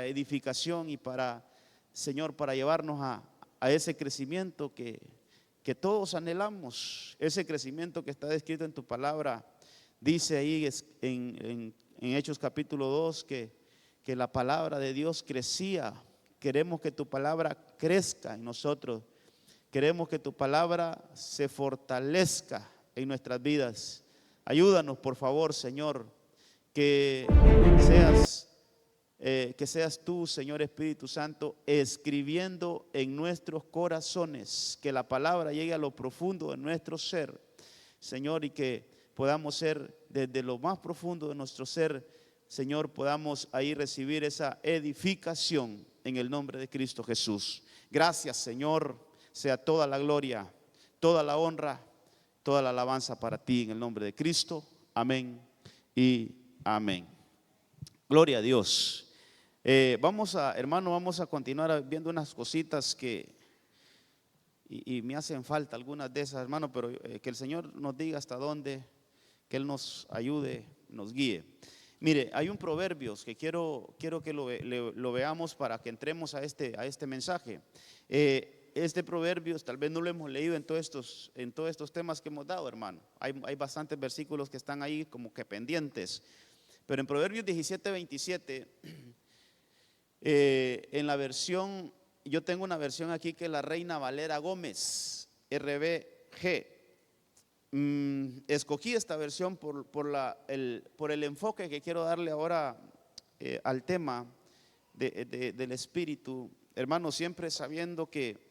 edificación y para, Señor, para llevarnos a ese crecimiento que todos anhelamos, ese crecimiento que está descrito en tu palabra. Dice ahí en Hechos capítulo 2 que la palabra de Dios crecía. Queremos que tu palabra crezca en nosotros. Queremos que tu palabra se fortalezca en nuestras vidas. Ayúdanos, por favor, Señor, que seas tú, Señor Espíritu Santo, escribiendo en nuestros corazones, que la palabra llegue a lo profundo de nuestro ser, Señor, y que podamos ser desde lo más profundo de nuestro ser, Señor, podamos ahí recibir esa edificación en el nombre de Cristo Jesús. Gracias, Señor, sea toda la gloria, toda la honra, toda la alabanza para ti en el nombre de Cristo. Amén y amén. Gloria a Dios. Vamos a continuar viendo unas cositas y me hacen falta algunas de esas, hermano, pero que el Señor nos diga hasta dónde, que Él nos ayude, nos guíe. Mire, hay un Proverbios que quiero que lo veamos para que entremos a este mensaje. Este Proverbios tal vez no lo hemos leído en todos estos temas que hemos dado, hermano. Hay bastantes versículos que están ahí como que pendientes. Pero en Proverbios 17:27, en la versión, yo tengo una versión aquí que es la Reina Valera Gómez, RBG. Escogí esta versión por el enfoque que quiero darle ahora al tema del espíritu, hermano, siempre sabiendo que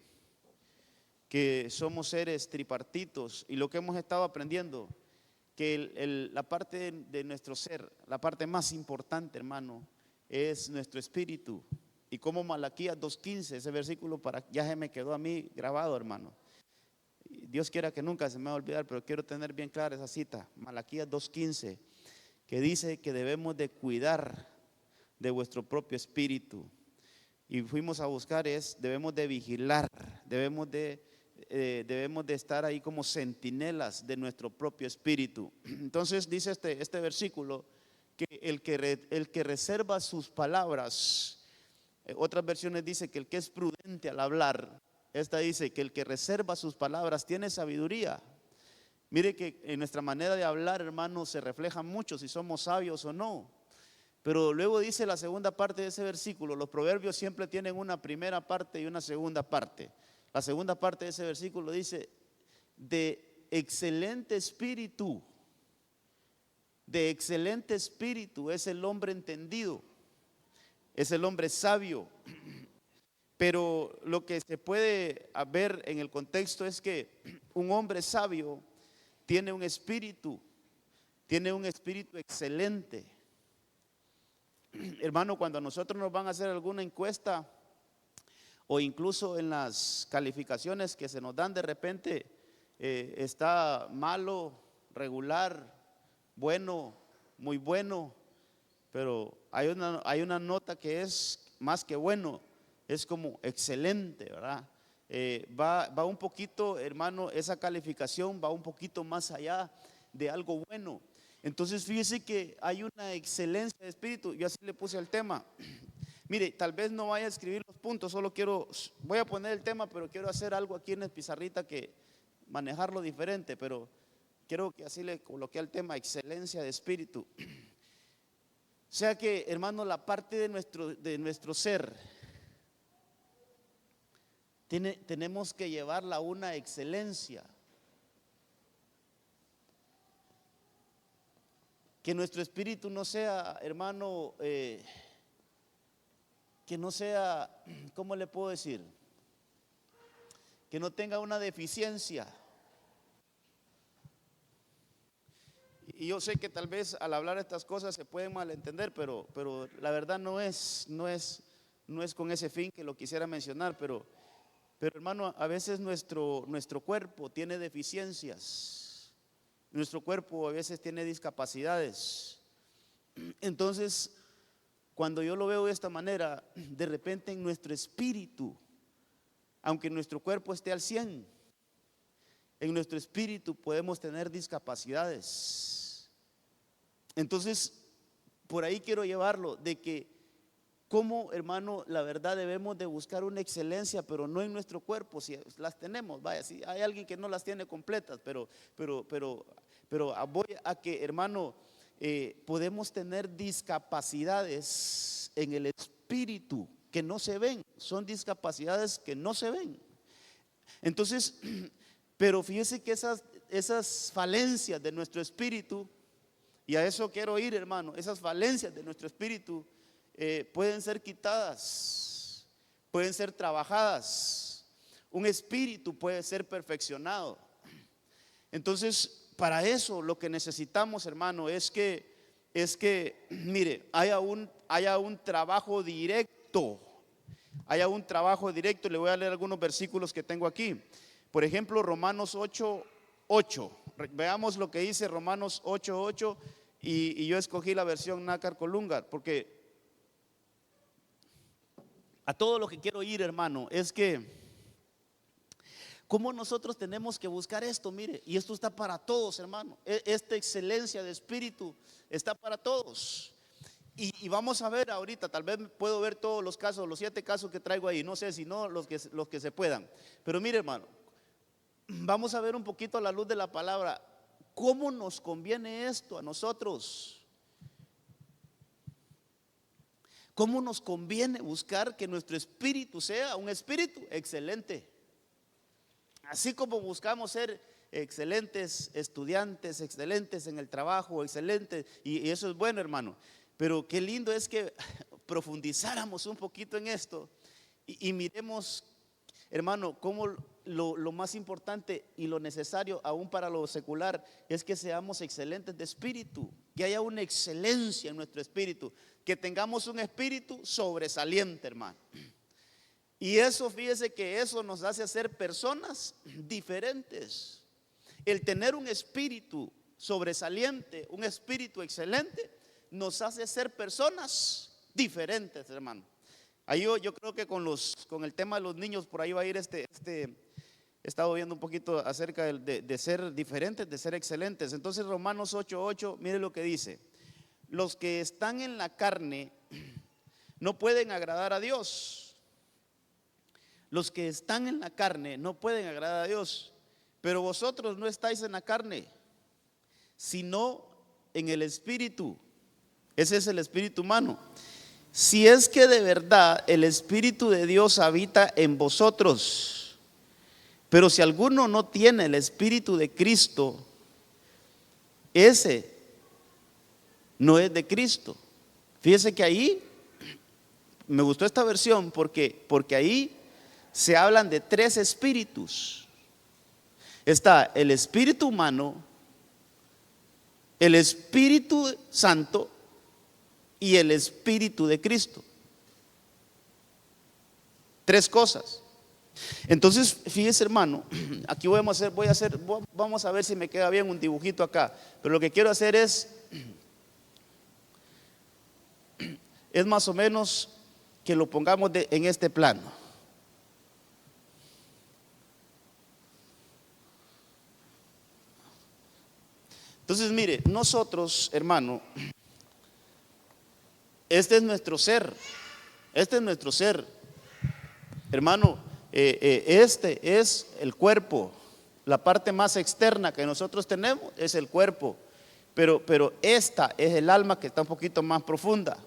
somos seres tripartitos y lo que hemos estado aprendiendo, que la parte de nuestro ser, la parte más importante, hermano, es nuestro espíritu. Y como Malaquías 2:15, ese versículo ya se me quedó a mí grabado, hermano. Dios quiera que nunca se me va a olvidar, pero quiero tener bien clara esa cita, Malaquías 2:15, que dice que debemos de cuidar de vuestro propio espíritu. Y fuimos a buscar, debemos de vigilar, debemos de estar ahí como centinelas de nuestro propio espíritu. Entonces dice este versículo que el que reserva sus palabras, otras versiones dice que el que es prudente al hablar, esta dice que el que reserva sus palabras tiene sabiduría. Mire que en nuestra manera de hablar, hermano, se refleja mucho si somos sabios o no. Pero luego dice la segunda parte de ese versículo, los proverbios siempre tienen una primera parte y una segunda parte. La segunda parte de ese versículo dice, de excelente espíritu es el hombre entendido, es el hombre sabio. Pero lo que se puede ver en el contexto es que un hombre sabio tiene un espíritu excelente. Hermano, cuando a nosotros nos van a hacer alguna encuesta o incluso en las calificaciones que se nos dan de repente, está malo, regular, bueno, muy bueno, pero hay una nota que es más que bueno, es como excelente, ¿verdad? Va un poquito, hermano, esa calificación va un poquito más allá de algo bueno. Entonces fíjese que hay una excelencia de espíritu. Yo así le puse el tema. Mire, tal vez no vaya a escribir los puntos, voy a poner el tema, pero quiero hacer algo aquí en la pizarrita, que manejarlo diferente, pero quiero que así le coloqué el tema, excelencia de espíritu. O sea que, hermano, la parte de nuestro ser tenemos que llevarla a una excelencia. Que nuestro espíritu no sea, hermano, que no sea, ¿cómo le puedo decir? Que no tenga una deficiencia. Y yo sé que tal vez al hablar estas cosas se pueden malentender, pero la verdad no es con ese fin que lo quisiera mencionar, pero hermano, a veces nuestro cuerpo tiene deficiencias. Nuestro cuerpo a veces tiene discapacidades. Entonces, cuando yo lo veo de esta manera, de repente en nuestro espíritu, aunque nuestro cuerpo esté al 100, en nuestro espíritu podemos tener discapacidades. Entonces, por ahí quiero llevarlo, de que cómo, hermano, la verdad debemos de buscar una excelencia, pero no en nuestro cuerpo. Si las tenemos, vaya, si hay alguien que no las tiene completas, pero voy a que, hermano, podemos tener discapacidades en el espíritu que no se ven. Son discapacidades que no se ven. Entonces, pero fíjese que esas falencias de nuestro espíritu, y a eso quiero ir, hermano, esas falencias de nuestro espíritu pueden ser quitadas, pueden ser trabajadas. Un espíritu puede ser perfeccionado. Entonces, para eso lo que necesitamos, hermano, es que mire, haya un trabajo directo. Haya un trabajo directo. Le voy a leer algunos versículos que tengo aquí. Por ejemplo, Romanos 8:8. Veamos lo que dice Romanos 8:8. Y yo escogí la versión Nácar Colunga, porque a todo lo que quiero ir, hermano, es que cómo nosotros tenemos que buscar esto, mire, y esto está para todos, hermano. Esta excelencia de espíritu está para todos. Y vamos a ver ahorita, tal vez puedo ver todos los casos, los 7 casos que traigo ahí, no sé si no los que se puedan. Pero mire, hermano, vamos a ver un poquito a la luz de la palabra, ¿cómo nos conviene esto a nosotros? ¿Cómo nos conviene buscar que nuestro espíritu sea un espíritu excelente? Así como buscamos ser excelentes estudiantes, excelentes en el trabajo, excelentes, y eso es bueno, hermano. Pero qué lindo es que profundizáramos un poquito en esto y miremos, hermano, cómo lo más importante y lo necesario aún para lo secular es que seamos excelentes de espíritu, que haya una excelencia en nuestro espíritu, que tengamos un espíritu sobresaliente, hermano. Y eso, fíjese que eso nos hace ser personas diferentes. El tener un espíritu sobresaliente, un espíritu excelente, nos hace ser personas diferentes, hermano. Ahí yo creo que con el tema de los niños, por ahí va a ir he estado viendo un poquito acerca de ser diferentes, de ser excelentes. Entonces Romanos 8:8, mire lo que dice: los que están en la carne no pueden agradar a Dios. Los que están en la carne no pueden agradar a Dios. Pero vosotros no estáis en la carne, sino en el espíritu. Ese es el espíritu humano. Si es que de verdad el espíritu de Dios habita en vosotros. Pero si alguno no tiene el espíritu de Cristo, ese no es de Cristo. Fíjese que ahí me gustó esta versión porque ahí se hablan de 3 espíritus. Está el espíritu humano, el Espíritu Santo y el Espíritu de Cristo. 3 cosas. Entonces, fíjese, hermano, aquí vamos a ver si me queda bien un dibujito acá. Pero lo que quiero hacer es más o menos que lo pongamos en este plano. Entonces, mire, nosotros, hermano, este es nuestro ser. Este es nuestro ser, hermano. Este es el cuerpo. La parte más externa que nosotros tenemos es el cuerpo. Pero esta es el alma, que está un poquito más profunda.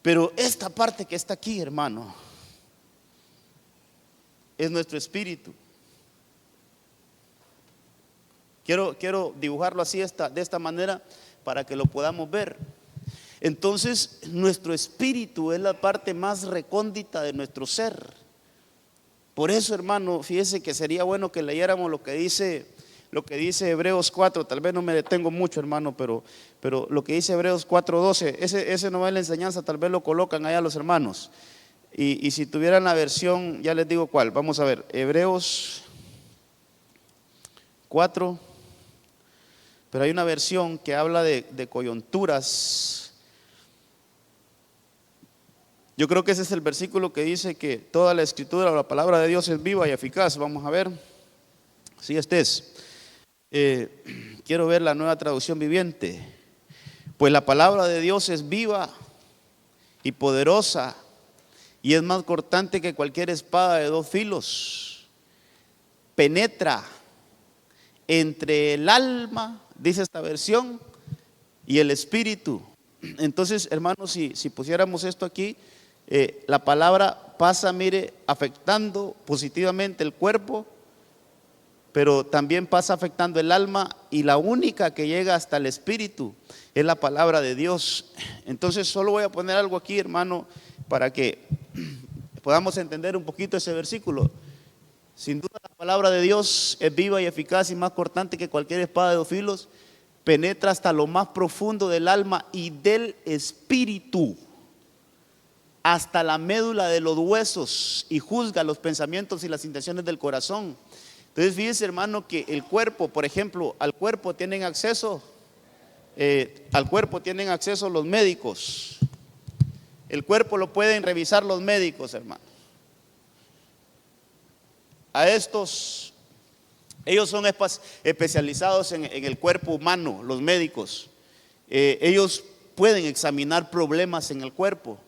Pero esta parte que está aquí, hermano, es nuestro espíritu. Quiero dibujarlo así, de esta manera, para que lo podamos ver. Entonces, nuestro espíritu es la parte más recóndita de nuestro ser. Por eso, hermano, fíjese que sería bueno que leyéramos lo que dice Hebreos 4. Tal vez no me detengo mucho, hermano, pero lo que dice Hebreos 4:12, ese no es la enseñanza, tal vez lo colocan allá los hermanos. Y si tuvieran la versión, ya les digo cuál. Vamos a ver, Hebreos 4. Pero hay una versión que habla de coyunturas. Yo creo que ese es el versículo que dice que toda la escritura o la palabra de Dios es viva y eficaz. Vamos a ver si este es. Quiero ver la Nueva Traducción Viviente. Pues la palabra de Dios es viva y poderosa, y es más cortante que cualquier espada de 2 filos. Penetra entre el alma, dice esta versión, y el espíritu. Entonces, hermanos, si pusiéramos esto aquí, la palabra pasa, mire, afectando positivamente el cuerpo, pero también pasa afectando el alma, y la única que llega hasta el espíritu es la palabra de Dios. Entonces solo voy a poner algo aquí, hermano, para que podamos entender un poquito ese versículo. Sin duda la palabra de Dios es viva y eficaz y más cortante que cualquier espada de 2 filos, penetra hasta lo más profundo del alma y del espíritu, hasta la médula de los huesos, y juzga los pensamientos y las intenciones del corazón. Entonces fíjese, hermano, que el cuerpo, por ejemplo, al cuerpo tienen acceso los médicos. El cuerpo lo pueden revisar los médicos, hermano. A estos, ellos son especializados en el cuerpo humano, los médicos. Ellos pueden examinar problemas en el cuerpo.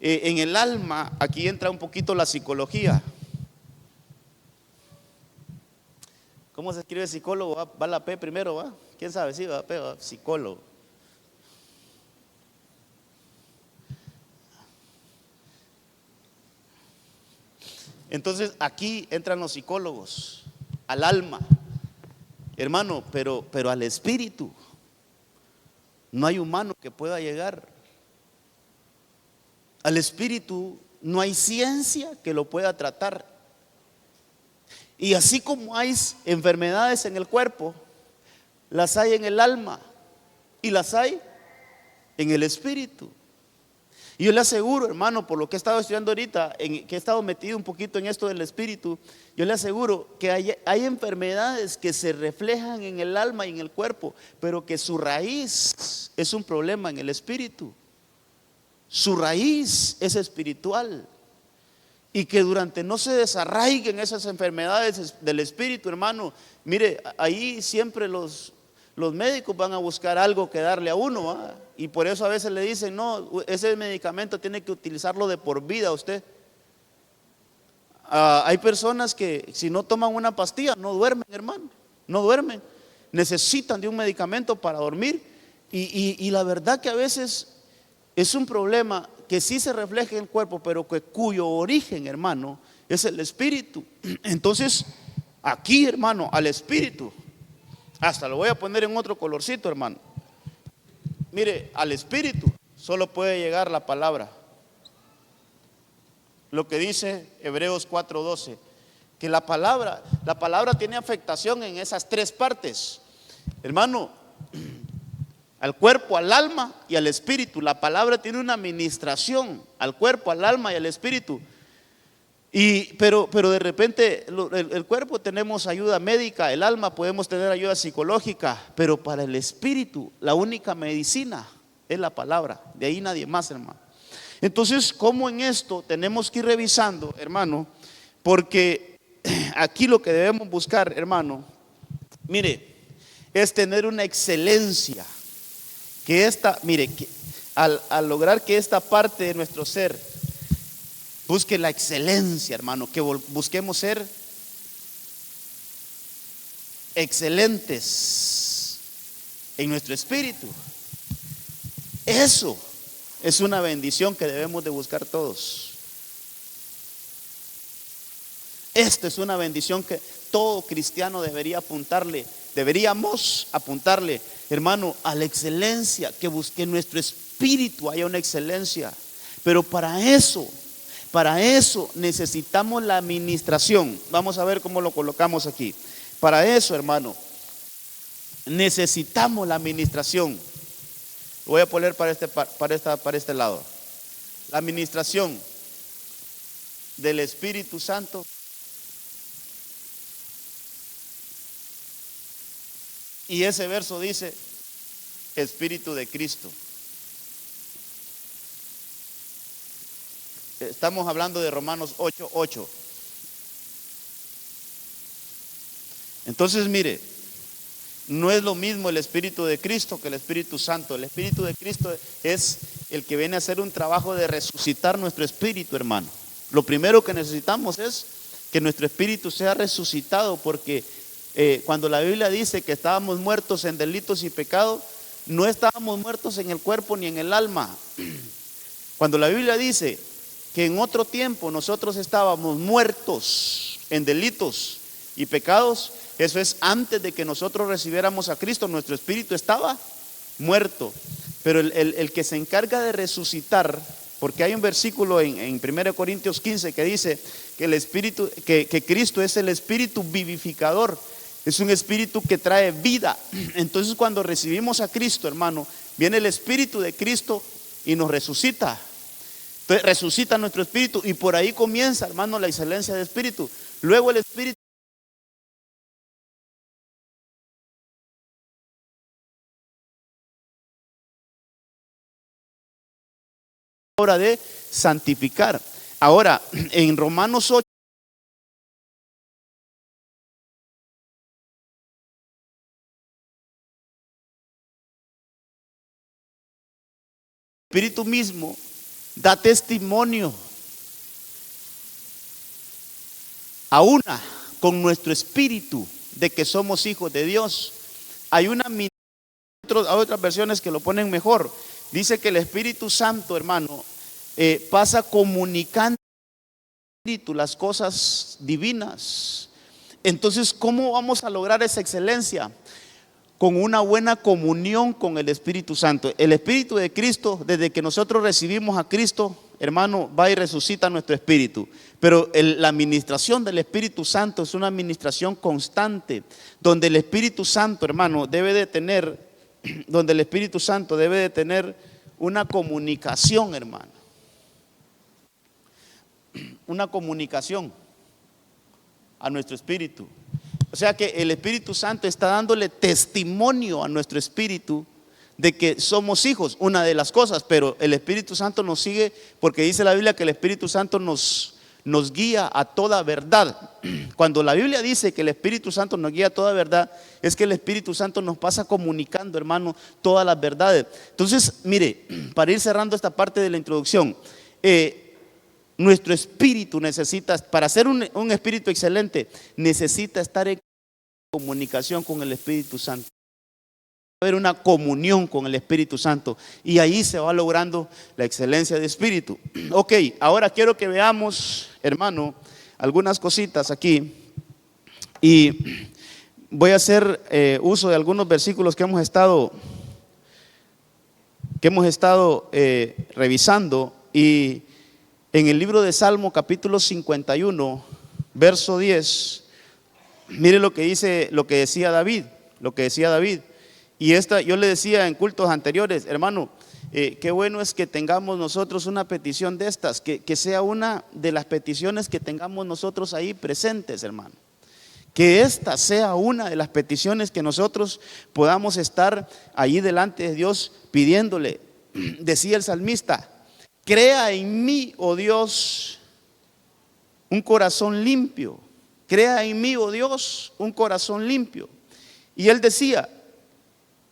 En el alma, aquí entra un poquito la psicología. ¿Cómo se escribe psicólogo? ¿Va la P primero? ¿Va? ¿Quién sabe? Sí, va P, va, psicólogo. Entonces aquí entran los psicólogos, al alma, hermano, pero al espíritu no hay humano que pueda llegar. Al espíritu no hay ciencia que lo pueda tratar. Y así como hay enfermedades en el cuerpo, las hay en el alma y las hay en el espíritu. Y yo le aseguro, hermano, por lo que he estado estudiando ahorita, que he estado metido un poquito en esto del espíritu, yo le aseguro que hay enfermedades que se reflejan en el alma y en el cuerpo, pero que su raíz es un problema en el espíritu. Su raíz es espiritual. Y que durante no se desarraiguen esas enfermedades del espíritu, hermano, mire, ahí siempre los médicos van a buscar algo que darle a uno, ¿va? Y por eso a veces le dicen, no, ese medicamento tiene que utilizarlo de por vida usted. Hay personas que si no toman una pastilla no duermen, hermano, no duermen. Necesitan de un medicamento para dormir, y la verdad que a veces es un problema que sí se refleja en el cuerpo, pero cuyo origen, hermano, es el espíritu. Entonces, aquí, hermano, al espíritu, hasta lo voy a poner en otro colorcito, hermano. Mire, al espíritu solo puede llegar la palabra. Lo que dice Hebreos 4:12, que la palabra tiene afectación en esas 3 partes, hermano. Al cuerpo, al alma y al espíritu. La palabra tiene una administración al cuerpo, al alma y al espíritu. Pero de repente el cuerpo tenemos ayuda médica, el alma podemos tener ayuda psicológica, pero para el espíritu la única medicina es la palabra. De ahí nadie más, hermano. Entonces, ¿cómo en esto tenemos que ir revisando, hermano? Porque aquí lo que debemos buscar, hermano, mire, es tener una excelencia. Al lograr que esta parte de nuestro ser busque la excelencia, hermano, que busquemos ser excelentes en nuestro espíritu. Eso es una bendición que debemos de buscar todos. Esta es una bendición que todo cristiano deberíamos apuntarle, hermano, a la excelencia, que busque en nuestro espíritu haya una excelencia. Pero para eso necesitamos la administración. Vamos a ver cómo lo colocamos aquí. Para eso, hermano, necesitamos la administración. Lo voy a poner para este lado. La administración del Espíritu Santo y ese verso dice Espíritu de Cristo. Estamos hablando de Romanos 8:8. Entonces, mire, no es lo mismo el Espíritu de Cristo que el Espíritu Santo. El Espíritu de Cristo es el que viene a hacer un trabajo de resucitar nuestro espíritu, hermano. Lo primero que necesitamos es que nuestro espíritu sea resucitado, porque cuando la Biblia dice que estábamos muertos en delitos y pecados, no estábamos muertos en el cuerpo ni en el alma. Cuando la Biblia dice que en otro tiempo nosotros estábamos muertos en delitos y pecados, eso es antes de que nosotros recibiéramos a Cristo. Nuestro espíritu estaba muerto, pero el que se encarga de resucitar, porque hay un versículo en 1 Corintios 15 que dice que el espíritu, que Cristo es el espíritu vivificador, es un espíritu que trae vida. Entonces cuando recibimos a Cristo, hermano, viene el espíritu de Cristo y nos resucita. Entonces resucita nuestro espíritu y por ahí comienza, hermano, la excelencia del espíritu. Luego el espíritu obra de santificar. Ahora, en Romanos 8, el Espíritu mismo da testimonio a una con nuestro espíritu de que somos hijos de Dios. Hay otras versiones que lo ponen mejor. Dice que el Espíritu Santo, hermano, pasa comunicando las cosas divinas. Entonces, ¿cómo vamos a lograr esa excelencia? Con una buena comunión con el Espíritu Santo. El Espíritu de Cristo, desde que nosotros recibimos a Cristo, hermano, va y resucita nuestro espíritu. Pero la administración del Espíritu Santo es una administración constante, donde el Espíritu Santo, hermano, debe de tener una comunicación, hermano. Una comunicación a nuestro espíritu. O sea que el Espíritu Santo está dándole testimonio a nuestro espíritu de que somos hijos, una de las cosas, pero el Espíritu Santo nos sigue porque dice la Biblia que el Espíritu Santo nos guía a toda verdad. Cuando la Biblia dice que el Espíritu Santo nos guía a toda verdad, es que el Espíritu Santo nos pasa comunicando, hermano, todas las verdades. Entonces, mire, para ir cerrando esta parte de la introducción, nuestro espíritu necesita, para ser un espíritu excelente, necesita estar en comunicación con el Espíritu Santo. Haber una comunión con el Espíritu Santo y ahí se va logrando la excelencia de espíritu. Ok, ahora quiero que veamos, hermano, algunas cositas aquí y voy a hacer uso de algunos versículos que hemos estado revisando. Y en el libro de Salmo capítulo 51 verso 10, mire lo que decía David. Y yo le decía en cultos anteriores, hermano, qué bueno es que tengamos nosotros una petición de estas, que sea una de las peticiones que tengamos nosotros ahí presentes, hermano. Que esta sea una de las peticiones que nosotros podamos estar allí delante de Dios pidiéndole. Decía el salmista: crea en mí, oh Dios, un corazón limpio. Crea en mí, oh Dios, un corazón limpio. Y él decía: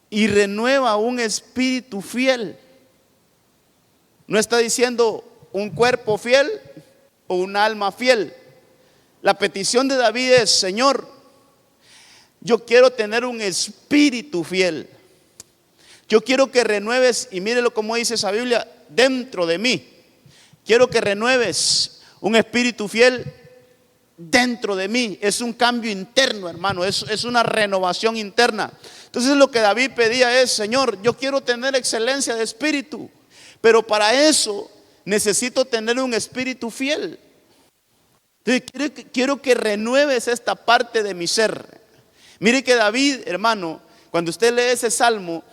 y renueva un espíritu fiel. No está diciendo un cuerpo fiel o un alma fiel. La petición de David es: Señor, yo quiero tener un espíritu fiel. Yo quiero que renueves, y mírelo como dice esa Biblia, dentro de mí. Quiero que renueves un espíritu fiel dentro de mí. Es un cambio interno, hermano, es una renovación interna. Entonces lo que David pedía es: Señor, yo quiero tener excelencia de espíritu, pero para eso necesito tener un espíritu fiel. Entonces quiero que renueves esta parte de mi ser. Mire que David, hermano, cuando usted lee ese salmo,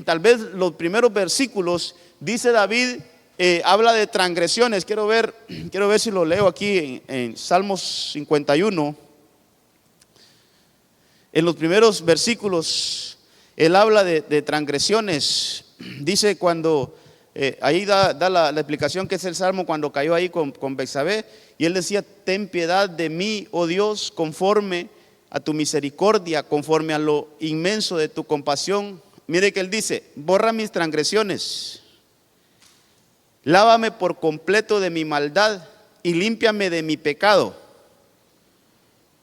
tal vez los primeros versículos, dice David, habla de transgresiones. Quiero ver si lo leo aquí en Salmos 51. En los primeros versículos él habla de transgresiones. Dice cuando ahí da la explicación que es el salmo cuando cayó ahí con Betsabé, y él decía: ten piedad de mí, oh Dios, conforme a tu misericordia, conforme a lo inmenso de tu compasión. Mire que él dice: borra mis transgresiones. Lávame por completo de mi maldad y límpiame de mi pecado.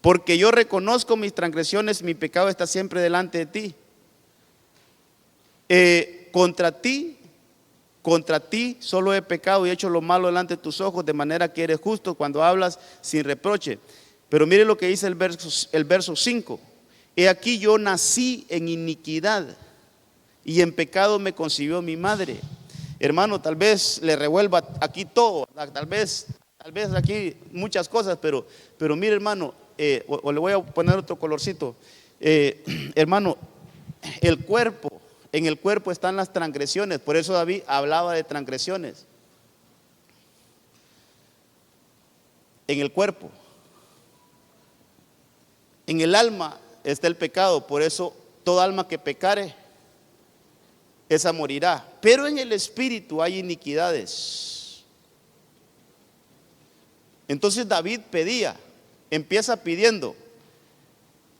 Porque yo reconozco mis transgresiones, mi pecado está siempre delante de ti. Contra ti solo he pecado y he hecho lo malo delante de tus ojos, de manera que eres justo cuando hablas sin reproche. Pero mire lo que dice el verso 5. He aquí yo nací en iniquidad y en pecado me concibió mi madre. Hermano, tal vez le revuelva aquí todo, tal vez aquí muchas cosas, pero mire, hermano, o le voy a poner otro colorcito. Hermano, en el cuerpo están las transgresiones, por eso David hablaba de transgresiones. En el cuerpo. En el alma está el pecado, por eso toda alma que pecare, esa morirá. Pero en el espíritu hay iniquidades. Entonces David empieza pidiendo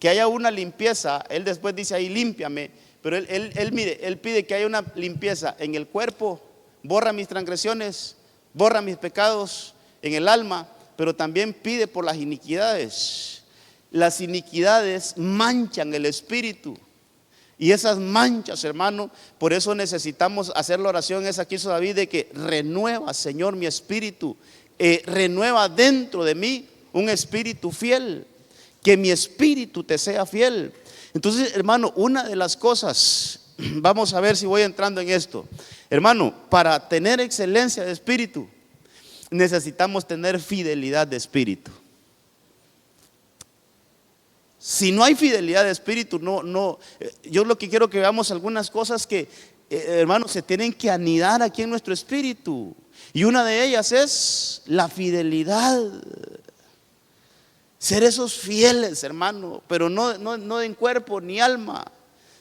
que haya una limpieza. Él después dice ahí, límpiame. Pero él pide que haya una limpieza en el cuerpo, borra mis transgresiones, borra mis pecados, en el alma, pero también pide por las iniquidades. Las iniquidades manchan el espíritu. Y esas manchas, hermano, por eso necesitamos hacer la oración esa que hizo David, de que renueva, Señor, mi espíritu, renueva dentro de mí un espíritu fiel, que mi espíritu te sea fiel. Entonces, hermano, una de las cosas, vamos a ver si voy entrando en esto, hermano, para tener excelencia de espíritu, necesitamos tener fidelidad de espíritu. Si no hay fidelidad de espíritu, yo lo que quiero que veamos algunas cosas que, hermanos, se tienen que anidar aquí en nuestro espíritu. Y una de ellas es la fidelidad. Ser esos fieles, hermano, pero no en cuerpo ni alma,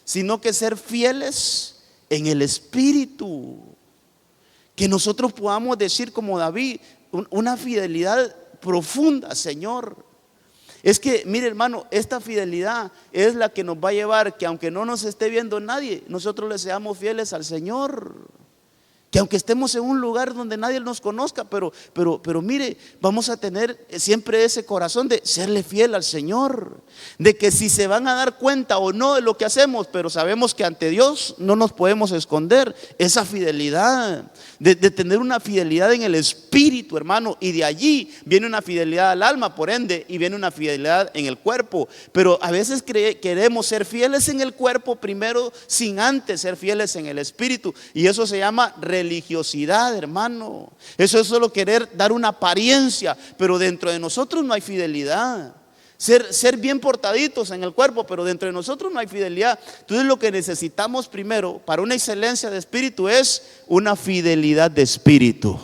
sino que ser fieles en el espíritu. Que nosotros podamos decir como David, una fidelidad profunda, Señor. Es que, mire, hermano, esta fidelidad es la que nos va a llevar que aunque no nos esté viendo nadie, nosotros le seamos fieles al Señor. Que aunque estemos en un lugar donde nadie nos conozca, pero mire, vamos a tener siempre ese corazón de serle fiel al Señor. De que si se van a dar cuenta o no de lo que hacemos, pero sabemos que ante Dios no nos podemos esconder. Esa fidelidad, de tener una fidelidad en el espíritu, hermano. Y de allí viene una fidelidad al alma, por ende, y viene una fidelidad en el cuerpo. Pero a veces queremos ser fieles en el cuerpo primero, sin antes ser fieles en el espíritu. Y eso se llama religiosidad, hermano. Eso es solo querer dar una apariencia, pero dentro de nosotros no hay fidelidad. Ser bien portaditos en el cuerpo, pero dentro de nosotros no hay fidelidad. Entonces lo que necesitamos primero para una excelencia de espíritu es una fidelidad de espíritu.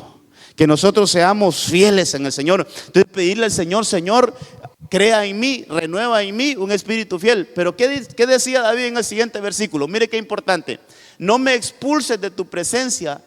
Que nosotros seamos fieles en el Señor. Entonces pedirle al Señor, Señor, crea en mí, renueva en mí un espíritu fiel. Pero ¿qué decía David en el siguiente versículo? Mire qué importante. No me expulses de tu presencia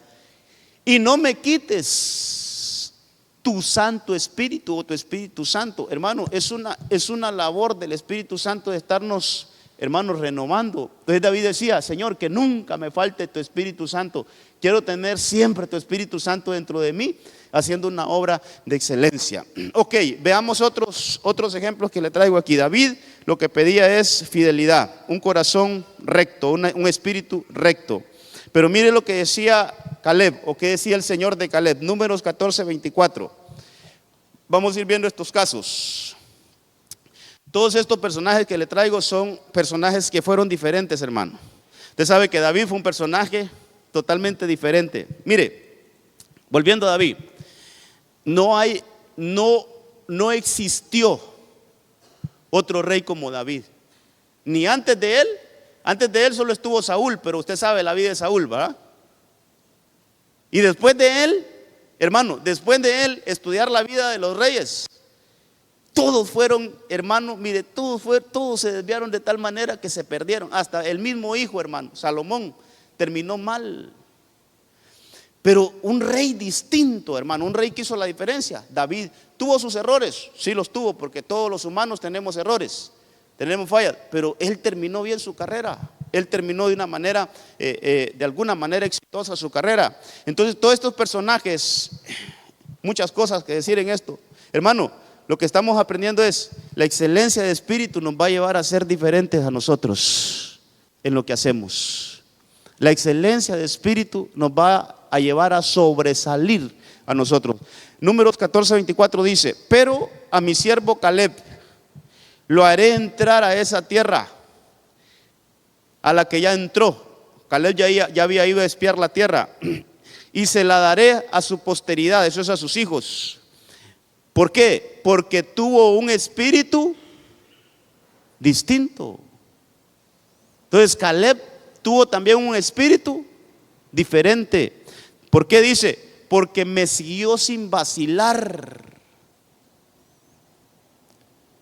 y no me quites tu Santo Espíritu o tu Espíritu Santo. Hermano, es una labor del Espíritu Santo de estarnos, hermanos, renovando. Entonces David decía, Señor, que nunca me falte tu Espíritu Santo. Quiero tener siempre tu Espíritu Santo dentro de mí, haciendo una obra de excelencia. Ok, veamos otros ejemplos que le traigo aquí. David lo que pedía es fidelidad, un corazón recto, un espíritu recto. Pero mire lo que decía Caleb, o que decía el Señor de Caleb, Números 14:24. Vamos a ir viendo estos casos. Todos estos personajes que le traigo son personajes que fueron diferentes, hermano. Usted sabe que David fue un personaje totalmente diferente. Mire, volviendo a David, no existió otro rey como David. Ni antes de él solo estuvo Saúl, pero usted sabe la vida de Saúl, ¿verdad? Y después de él, hermano, estudiar la vida de los reyes, todos fueron, hermano, mire, todos se desviaron de tal manera que se perdieron. Hasta el mismo hijo, hermano, Salomón, terminó mal. Pero un rey distinto, hermano, un rey que hizo la diferencia. David tuvo sus errores, sí los tuvo, porque todos los humanos tenemos errores, tenemos fallas, pero él terminó bien su carrera. Él terminó de una manera, de alguna manera exitosa su carrera. Entonces todos estos personajes, muchas cosas que decir en esto. Hermano, lo que estamos aprendiendo es, la excelencia de espíritu nos va a llevar a ser diferentes a nosotros en lo que hacemos. La excelencia de espíritu nos va a llevar a sobresalir a nosotros. Números 14:24 dice: pero a mi siervo Caleb lo haré entrar a esa tierra a la que ya entró. Caleb ya había ido a espiar la tierra, y se la daré a su posteridad, eso es a sus hijos. ¿Por qué? Porque tuvo un espíritu distinto. Entonces Caleb tuvo también un espíritu diferente. ¿Por qué dice? Porque me siguió sin vacilar.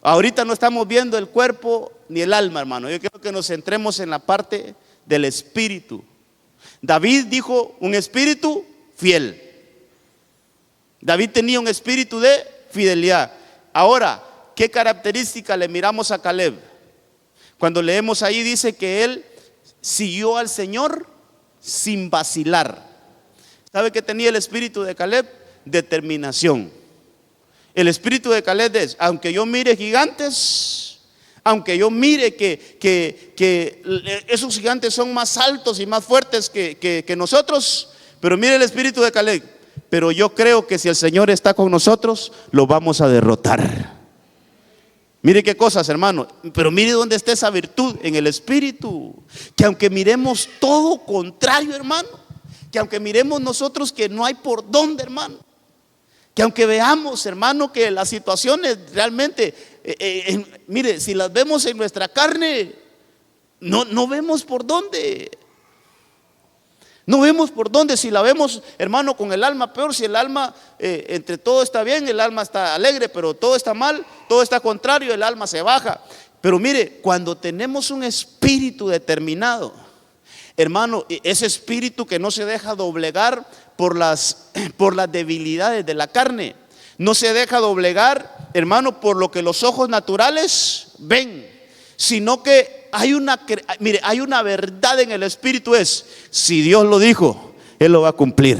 Ahorita no estamos viendo el cuerpo ni el alma, hermano. Yo quiero que nos centremos en la parte del espíritu. David dijo un espíritu fiel. David tenía un espíritu de fidelidad. Ahora, ¿qué característica le miramos a Caleb? Cuando leemos ahí dice que él siguió al Señor sin vacilar. ¿Sabe qué tenía el espíritu de Caleb? Determinación. El espíritu de Caleb es, aunque yo mire gigantes, aunque yo mire que esos gigantes son más altos y más fuertes que nosotros, pero mire el espíritu de Caleb: pero yo creo que si el Señor está con nosotros, lo vamos a derrotar. Mire qué cosas, hermano. Pero mire dónde está esa virtud, en el espíritu. Que aunque miremos todo contrario, hermano, que aunque miremos nosotros que no hay por dónde, hermano, que aunque veamos, hermano, que las situaciones realmente, mire, si las vemos en nuestra carne, no vemos por dónde. No vemos por dónde. Si la vemos, hermano, con el alma, peor. Si el alma, entre todo está bien, el alma está alegre, pero todo está mal, todo está contrario, el alma se baja. Pero mire, cuando tenemos un espíritu determinado, hermano, ese espíritu que no se deja doblegar por las debilidades de la carne, no se deja doblegar, hermano, por lo que los ojos naturales ven, sino que hay una verdad en el espíritu. Es, si Dios lo dijo, Él lo va a cumplir.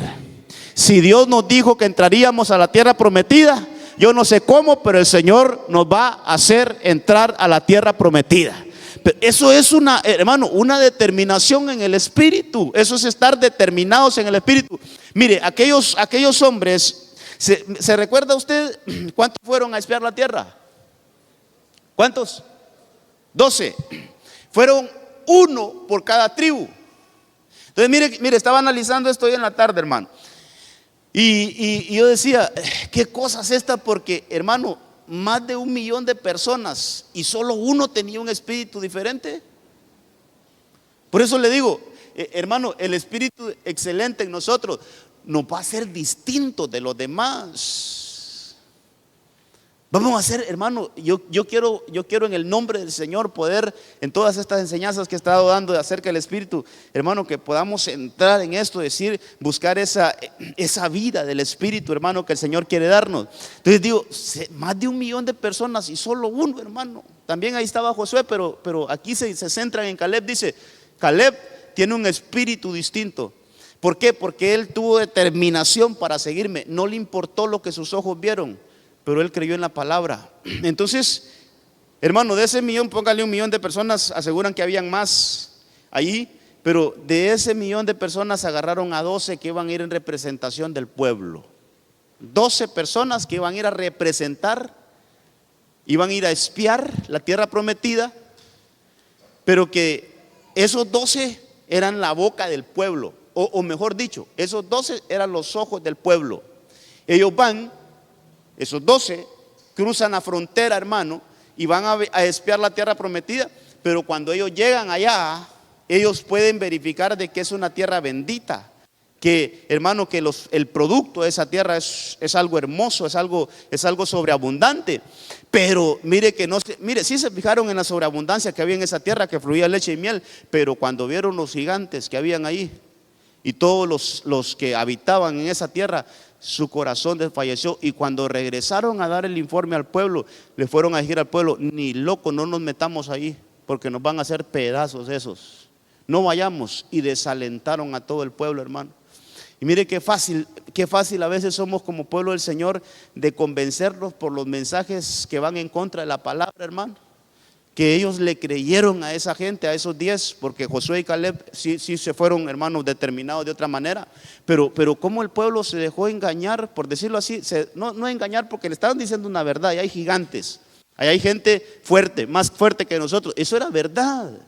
Si Dios nos dijo que entraríamos a la tierra prometida, yo no sé cómo, pero el Señor nos va a hacer entrar a la tierra prometida. Pero eso es hermano, una determinación en el espíritu. Eso es estar determinados en el espíritu. Mire, aquellos hombres, ¿se recuerda usted cuántos fueron a espiar la tierra? ¿Cuántos? 12. Fueron uno por cada tribu. Entonces mire, estaba analizando esto hoy en la tarde, hermano, y yo decía, ¿qué cosa es esta? Porque, hermano, más de 1 millón de personas y solo uno tenía un espíritu diferente. Por eso le digo, hermano, el espíritu excelente en nosotros nos va a hacer distintos de los demás. Vamos a hacer, hermano, yo quiero en el nombre del Señor poder, en todas estas enseñanzas que he estado dando acerca del espíritu, hermano, que podamos entrar en esto, buscar esa vida del espíritu, hermano, que el Señor quiere darnos. Entonces digo, más de 1 millón de personas y solo uno, hermano. También ahí estaba Josué, pero aquí se centran en Caleb. Dice, Caleb tiene un espíritu distinto. ¿Por qué? Porque él tuvo determinación para seguirme. No le importó lo que sus ojos vieron, pero él creyó en la palabra. Entonces, hermano, de ese millón, póngale 1 millón de personas. Aseguran que habían más allí, pero de ese millón de personas agarraron a 12 que iban a ir en representación del pueblo. 12 personas que iban a ir a representar, iban a ir a espiar la tierra prometida, pero que esos 12 eran la boca del pueblo, o mejor dicho, esos 12 eran los ojos del pueblo. Ellos van, esos 12 cruzan la frontera, hermano, y van a espiar la tierra prometida. Pero cuando ellos llegan allá, ellos pueden verificar de que es una tierra bendita, que, hermano, que el producto de esa tierra es algo hermoso, es algo sobreabundante. Pero mire sí se fijaron en la sobreabundancia que había en esa tierra, que fluía leche y miel. Pero cuando vieron los gigantes que habían ahí y todos los que habitaban en esa tierra, su corazón desfalleció. Y cuando regresaron a dar el informe al pueblo, le fueron a decir al pueblo: ni loco, no nos metamos ahí, porque nos van a hacer pedazos esos. no vayamos. Y desalentaron a todo el pueblo, hermano. Y mire qué fácil a veces somos como pueblo del Señor de convencerlos por los mensajes que van en contra de la palabra, hermano. Que ellos le creyeron a esa gente, a esos 10, porque Josué y Caleb sí se fueron, hermanos, determinados de otra manera. Pero cómo el pueblo se dejó engañar, por decirlo así, no engañar, porque le estaban diciendo una verdad. Y hay gigantes, ahí hay gente fuerte, más fuerte que nosotros. Eso era verdad.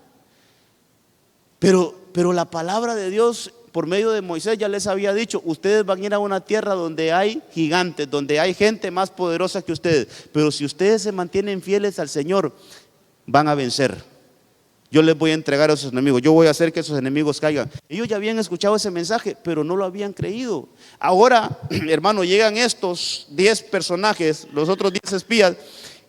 Pero la palabra de Dios por medio de Moisés ya les había dicho: ustedes van a ir a una tierra donde hay gigantes, donde hay gente más poderosa que ustedes, pero si ustedes se mantienen fieles al Señor, van a vencer. Yo les voy a entregar a esos enemigos, yo voy a hacer que esos enemigos caigan. Ellos ya habían escuchado ese mensaje, pero no lo habían creído. Ahora, hermano, llegan estos 10 personajes, los otros 10 espías,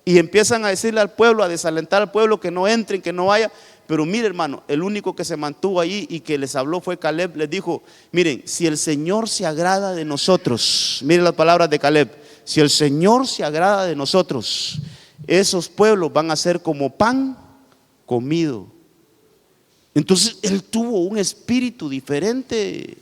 y empiezan a decirle al pueblo, a desalentar al pueblo, que no entren, que no vaya. Pero mire, hermano, el único que se mantuvo ahí y que les habló fue Caleb. Les dijo: miren, si el Señor se agrada de nosotros, miren las palabras de Caleb, si el Señor se agrada de nosotros, esos pueblos van a ser como pan comido. Entonces él tuvo un espíritu diferente.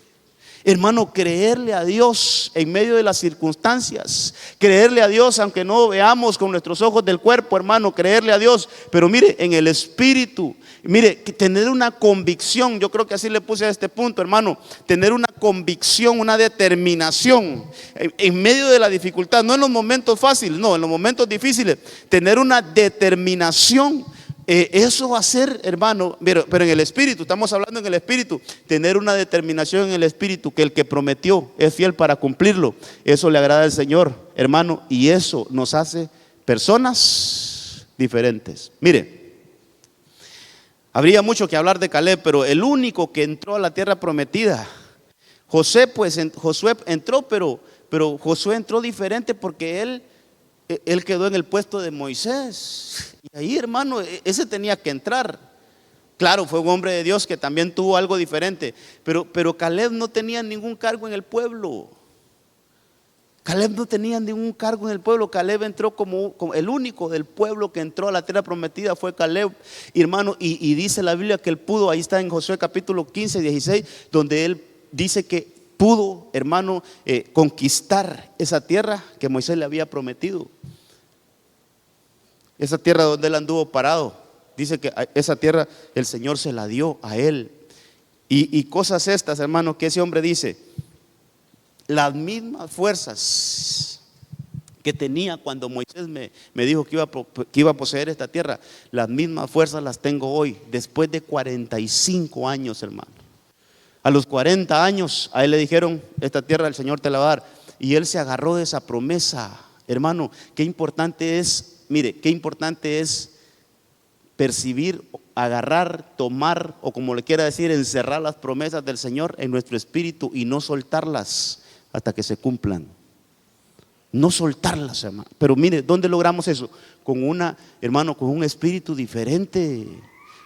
Hermano, creerle a Dios en medio de las circunstancias, creerle a Dios aunque no veamos con nuestros ojos del cuerpo, hermano, creerle a Dios, pero mire, en el espíritu. Mire, tener una convicción, yo creo que así le puse a este punto, hermano, tener una convicción, una determinación en medio de la dificultad, no en los momentos fáciles, no, en los momentos difíciles, tener una determinación. Eso va a ser, hermano, pero en el espíritu, estamos hablando en el espíritu, tener una determinación en el espíritu, que el que prometió es fiel para cumplirlo. Eso le agrada al Señor, hermano, y eso nos hace personas diferentes. Mire, habría mucho que hablar de Caleb, pero el único que entró a la tierra prometida, Josué entró, pero Josué entró diferente, porque él quedó en el puesto de Moisés. Y ahí, hermano, ese tenía que entrar. Claro, fue un hombre de Dios que también tuvo algo diferente, pero Caleb no tenía ningún cargo en el pueblo. Caleb no tenía ningún cargo en el pueblo. Caleb entró como el único del pueblo que entró a la tierra prometida fue Caleb, hermano, y dice la Biblia que él pudo, ahí está en Josué capítulo 15, 16, donde él dice que pudo, hermano, conquistar esa tierra que Moisés le había prometido. Esa tierra donde él anduvo parado, dice que esa tierra el Señor se la dio a él. Y cosas estas, hermano, que ese hombre dice: las mismas fuerzas que tenía cuando Moisés me dijo que iba a poseer esta tierra, las mismas fuerzas las tengo hoy, después de 45 años, hermano. A los 40 años a él le dijeron: esta tierra el Señor te la va a dar. Y él se agarró de esa promesa. Hermano, qué importante es, mire, qué importante es percibir, agarrar, tomar, o como le quiera decir, encerrar las promesas del Señor en nuestro espíritu y no soltarlas hasta que se cumplan. No soltarlas, hermano. Pero mire, ¿dónde logramos eso? Con un espíritu diferente.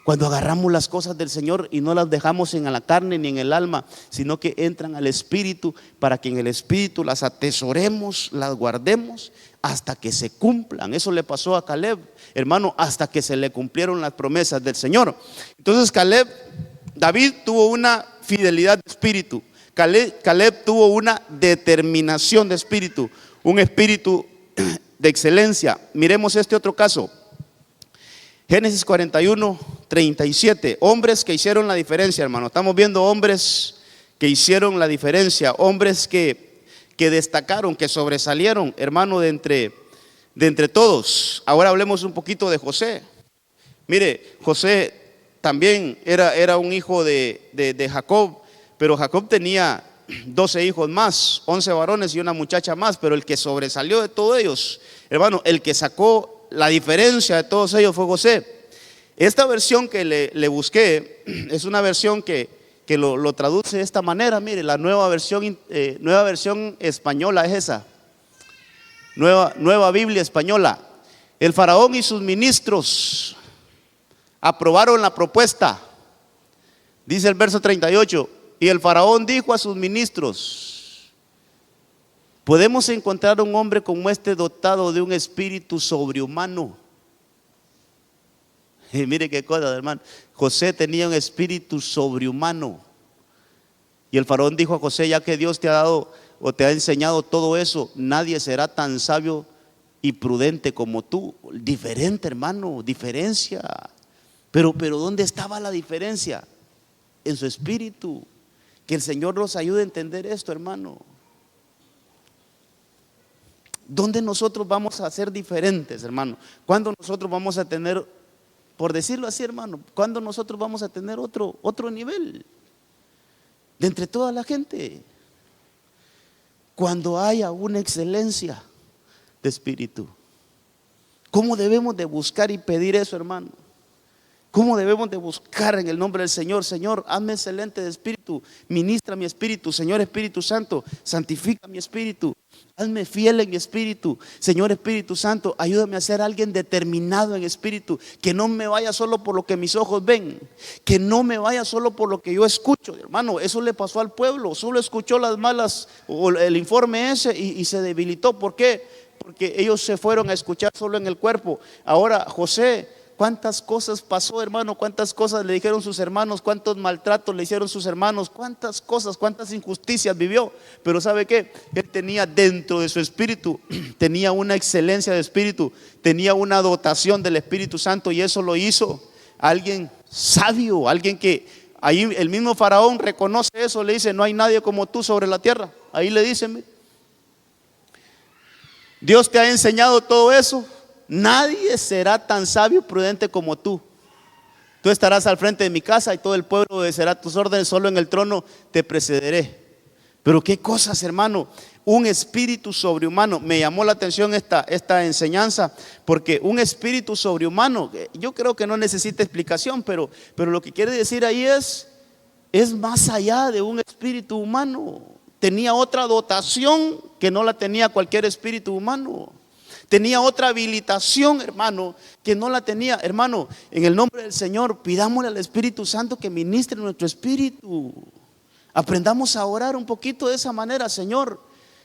Cuando agarramos las cosas del Señor y no las dejamos en la carne ni en el alma, sino que entran al espíritu, para que en el espíritu las atesoremos, las guardemos hasta que se cumplan. Eso le pasó a Caleb, hermano, hasta que se le cumplieron las promesas del Señor. Entonces David tuvo una fidelidad de espíritu. Caleb tuvo una determinación de espíritu, un espíritu de excelencia. Miremos este otro caso. Génesis 41, 37. Hombres que hicieron la diferencia, hermano. Estamos viendo hombres que hicieron la diferencia, hombres que destacaron, que sobresalieron, hermano, de entre todos. Ahora hablemos un poquito de José. Mire, José también era un hijo de Jacob, pero Jacob tenía 12 hijos más, 11 varones y una muchacha más, pero el que sobresalió de todos ellos, hermano, el que sacó la diferencia de todos ellos fue José. Esta versión que le busqué es una versión que lo traduce de esta manera. Mire, la nueva versión española es esa, nueva Biblia española. El faraón y sus ministros aprobaron la propuesta. Dice el verso 38: y el faraón dijo a sus ministros: podemos encontrar un hombre como este dotado de un espíritu sobrehumano. Y mire qué cosa, hermano. José tenía un espíritu sobrehumano. Y el faraón dijo a José: ya que Dios te ha dado o te ha enseñado todo eso, nadie será tan sabio y prudente como tú. Diferente, hermano, diferencia. Pero ¿dónde estaba la diferencia? En su espíritu. Que el Señor nos ayude a entender esto, hermano. ¿Dónde nosotros vamos a ser diferentes, hermano? ¿Cuándo nosotros vamos a tener, por decirlo así, hermano, cuándo nosotros vamos a tener otro nivel de entre toda la gente? Cuando haya una excelencia de espíritu. ¿Cómo debemos de buscar y pedir eso, hermano? ¿Cómo debemos de buscar en el nombre del Señor? Señor, hazme excelente de espíritu, ministra mi espíritu. Señor Espíritu Santo, santifica mi espíritu, hazme fiel en mi espíritu. Señor Espíritu Santo, ayúdame a ser alguien determinado en espíritu, que no me vaya solo por lo que mis ojos ven, que no me vaya solo por lo que yo escucho. Hermano, eso le pasó al pueblo, solo escuchó las malas o el informe ese y se debilitó. ¿Por qué? Porque ellos se fueron a escuchar solo en el cuerpo. Ahora José, ¿cuántas cosas pasó, hermano? ¿Cuántas cosas le dijeron sus hermanos? ¿Cuántos maltratos le hicieron sus hermanos? ¿Cuántas cosas, cuántas injusticias vivió? Pero ¿sabe qué? Él tenía dentro de su espíritu, tenía una excelencia de espíritu, tenía una dotación del Espíritu Santo, y eso lo hizo alguien sabio, alguien que ahí el mismo faraón reconoce eso, le dice: no hay nadie como tú sobre la tierra. Ahí le dicen: Dios te ha enseñado todo eso. Nadie será tan sabio y prudente como tú. Tú estarás al frente de mi casa y todo el pueblo obedecerá tus órdenes. Solo en el trono te precederé. Pero qué cosas, hermano. Un espíritu sobrehumano. Me llamó la atención esta enseñanza, porque un espíritu sobrehumano, yo creo que no necesita explicación, pero lo que quiere decir ahí es más allá de un espíritu humano. Tenía otra dotación que no la tenía cualquier espíritu humano. Tenía otra habilitación, hermano, que no la tenía. Hermano, en el nombre del Señor, pidámosle al Espíritu Santo que ministre nuestro espíritu. Aprendamos a orar un poquito de esa manera. Señor,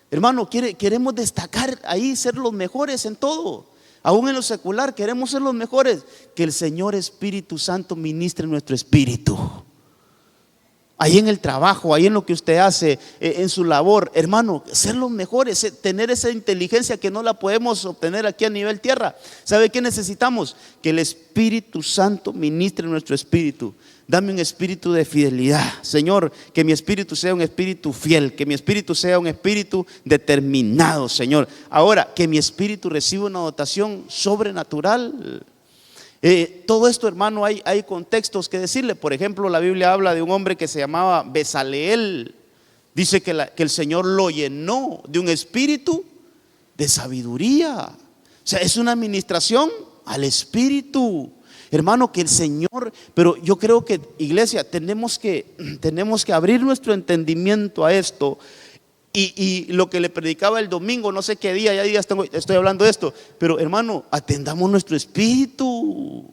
hermano, queremos destacar ahí, ser los mejores en todo. Aún en lo secular queremos ser los mejores. Que el Señor Espíritu Santo ministre nuestro espíritu. Ahí en el trabajo, ahí en lo que usted hace, en su labor, hermano, ser los mejores, tener esa inteligencia que no la podemos obtener aquí a nivel tierra. ¿Sabe qué necesitamos? Que el Espíritu Santo ministre nuestro espíritu. Dame un espíritu de fidelidad, Señor, que mi espíritu sea un espíritu fiel, que mi espíritu sea un espíritu determinado, Señor. Ahora, que mi espíritu reciba una dotación sobrenatural. Todo esto, hermano, hay contextos que decirle. Por ejemplo, la Biblia habla de un hombre que se llamaba Bezaleel. Dice que el Señor lo llenó de un espíritu de sabiduría. O sea, es una administración al espíritu, hermano, que el Señor. Pero yo creo que, iglesia, tenemos que abrir nuestro entendimiento a esto. Y lo que le predicaba el domingo, no sé qué día, ya estoy hablando de esto, pero hermano, atendamos nuestro espíritu.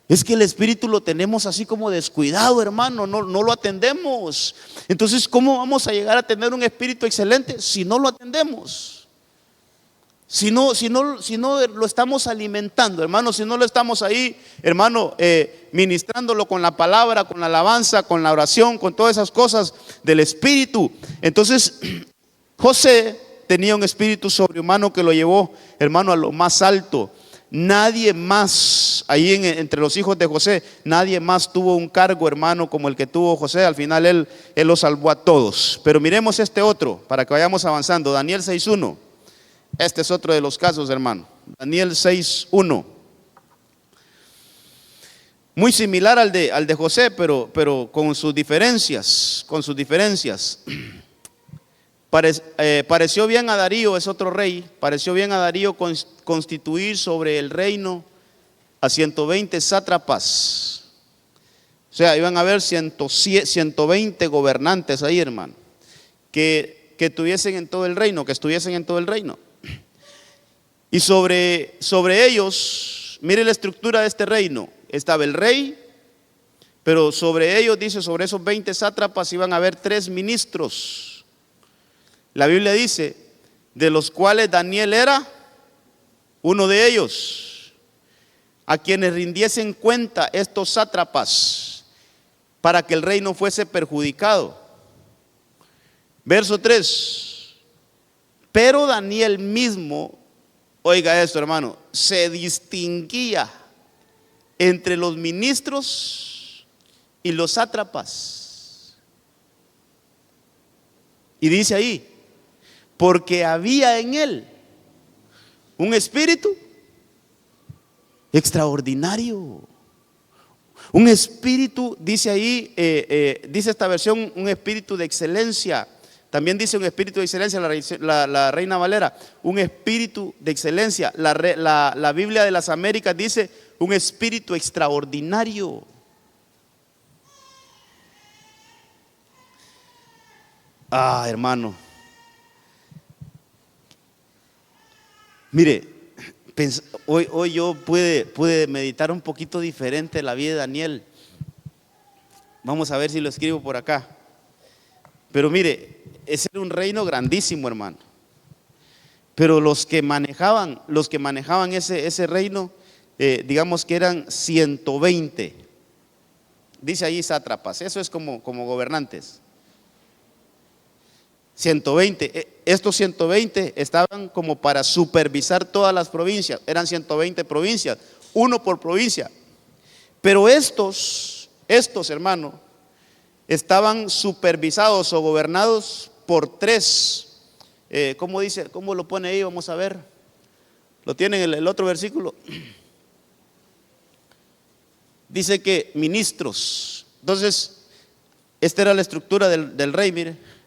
Es que el espíritu lo tenemos así como descuidado, hermano, no lo atendemos. Entonces, ¿cómo vamos a llegar a tener un espíritu excelente si no lo atendemos? Si no lo estamos alimentando, hermano, si no lo estamos ahí, hermano, ministrándolo con la palabra, con la alabanza, con la oración, con todas esas cosas del espíritu. Entonces, José tenía un espíritu sobrehumano que lo llevó, hermano, a lo más alto. Nadie más, ahí entre los hijos de José, nadie más tuvo un cargo, hermano, como el que tuvo José. Al final él lo salvó a todos. Pero miremos este otro, para que vayamos avanzando. Daniel 6:1. Este es otro de los casos, hermano. Daniel 6:1. Muy similar al de José, pero con sus diferencias. Pareció bien a Darío, es otro rey. Pareció bien a Darío constituir sobre el reino a 120 sátrapas. O sea, iban a haber 120 gobernantes ahí, hermano, que estuviesen en todo el reino. Y sobre ellos, mire la estructura de este reino. Estaba el rey, pero sobre ellos, dice, sobre esos 20 sátrapas iban a haber 3 ministros. La Biblia dice, de los cuales Daniel era uno de ellos. a quienes rindiesen cuenta estos sátrapas, para que el rey no fuese perjudicado. Verso 3. Pero Daniel mismo, oiga esto, hermano, se distinguía entre los ministros y los sátrapas. Y dice ahí, porque había en él un espíritu extraordinario. Un espíritu, dice ahí, dice esta versión, un espíritu de excelencia. También dice un espíritu de excelencia la Reina Valera, un espíritu de excelencia. La Biblia de las Américas dice un espíritu extraordinario. Hermano, mire, hoy yo pude meditar un poquito diferente la vida de Daniel. Vamos a ver si lo escribo por acá. Pero mire, ese era un reino grandísimo, hermano. Pero los que manejaban ese reino, digamos que eran 120. Dice ahí sátrapas, eso es como gobernantes. 120, estos 120 estaban como para supervisar todas las provincias, eran 120 provincias, uno por provincia. Pero estos hermanos, estaban supervisados o gobernados por 3. ¿Cómo dice? ¿Cómo lo pone ahí? Vamos a ver. Lo tienen en el otro versículo. Dice que ministros. Entonces, esta era la estructura del rey, mire.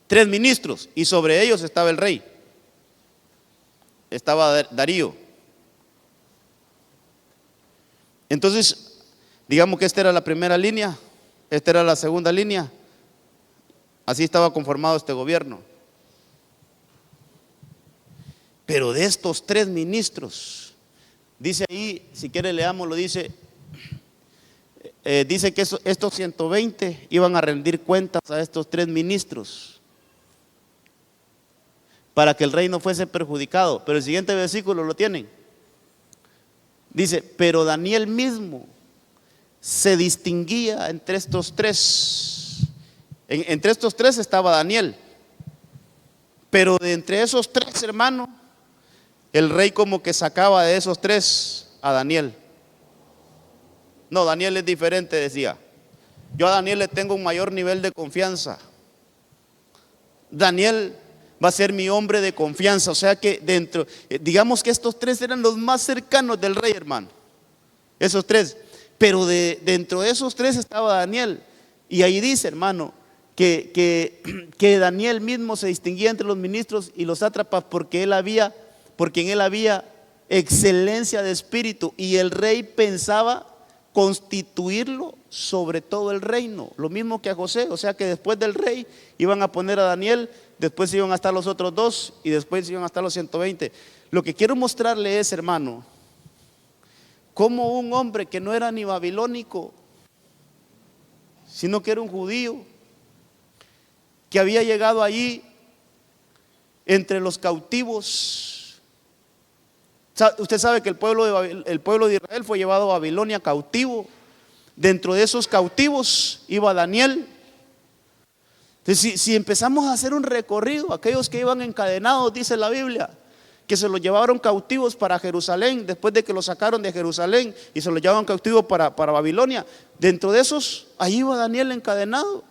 3 ministros y sobre ellos estaba el rey. Estaba Darío. Entonces, digamos que esta era la primera línea, esta era la segunda línea. Así estaba conformado este gobierno. Pero de estos 3 ministros, dice ahí, si quiere leámoslo, dice que estos 120 iban a rendir cuentas a estos 3 ministros para que el rey no fuese perjudicado. Pero el siguiente versículo lo tienen. Dice, pero Daniel mismo se distinguía entre estos 3. Entre estos 3 estaba Daniel. Pero de entre esos 3, hermano, el rey como que sacaba de esos 3 a Daniel. No, Daniel es diferente, decía. Yo a Daniel le tengo un mayor nivel de confianza. Daniel va a ser mi hombre de confianza. O sea que digamos que estos 3 eran los más cercanos del rey, hermano. Esos 3. Pero dentro de esos 3 estaba Daniel. Y ahí dice, hermano, que Daniel mismo se distinguía entre los ministros y los sátrapas porque en él había excelencia de espíritu. Y el rey pensaba constituirlo sobre todo el reino. Lo mismo que a José. O sea que después del rey iban a poner a Daniel, después iban a estar los otros 2 y después iban a estar los 120. Lo que quiero mostrarle es, hermano, como un hombre que no era ni babilónico, sino que era un judío, que había llegado allí entre los cautivos. Usted sabe que el pueblo de Israel fue llevado a Babilonia cautivo. Dentro de esos cautivos iba Daniel. Entonces, si empezamos a hacer un recorrido, aquellos que iban encadenados, dice la Biblia, que se los llevaron cautivos para Jerusalén, después de que los sacaron de Jerusalén y se los llevaron cautivos para Babilonia. Dentro de esos, ahí iba Daniel encadenado.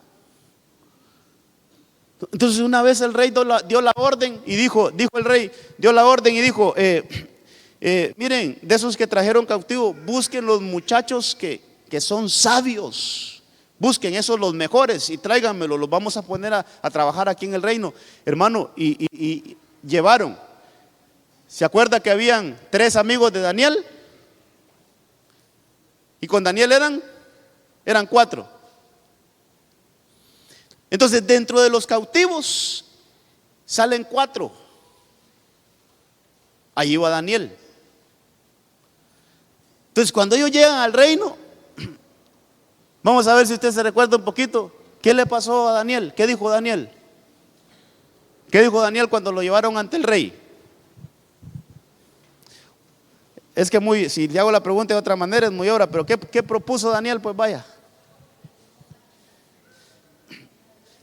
Entonces una vez el rey dio la orden y dijo el rey, dio la orden y dijo, miren, de esos que trajeron cautivos, busquen los muchachos que son sabios, busquen esos los mejores y tráiganmelos, los vamos a poner a trabajar aquí en el reino, hermano. Y llevaron. ¿Se acuerda que habían 3 amigos de Daniel? Y con Daniel eran 4. Entonces dentro de los cautivos salen 4. Allí va Daniel. Entonces cuando ellos llegan al reino, vamos a ver si usted se recuerda un poquito. ¿Qué le pasó a Daniel? ¿Qué dijo Daniel? ¿Qué dijo Daniel cuando lo llevaron ante el rey? Es que si le hago la pregunta de otra manera es muy obra, pero ¿qué propuso Daniel? Pues vaya.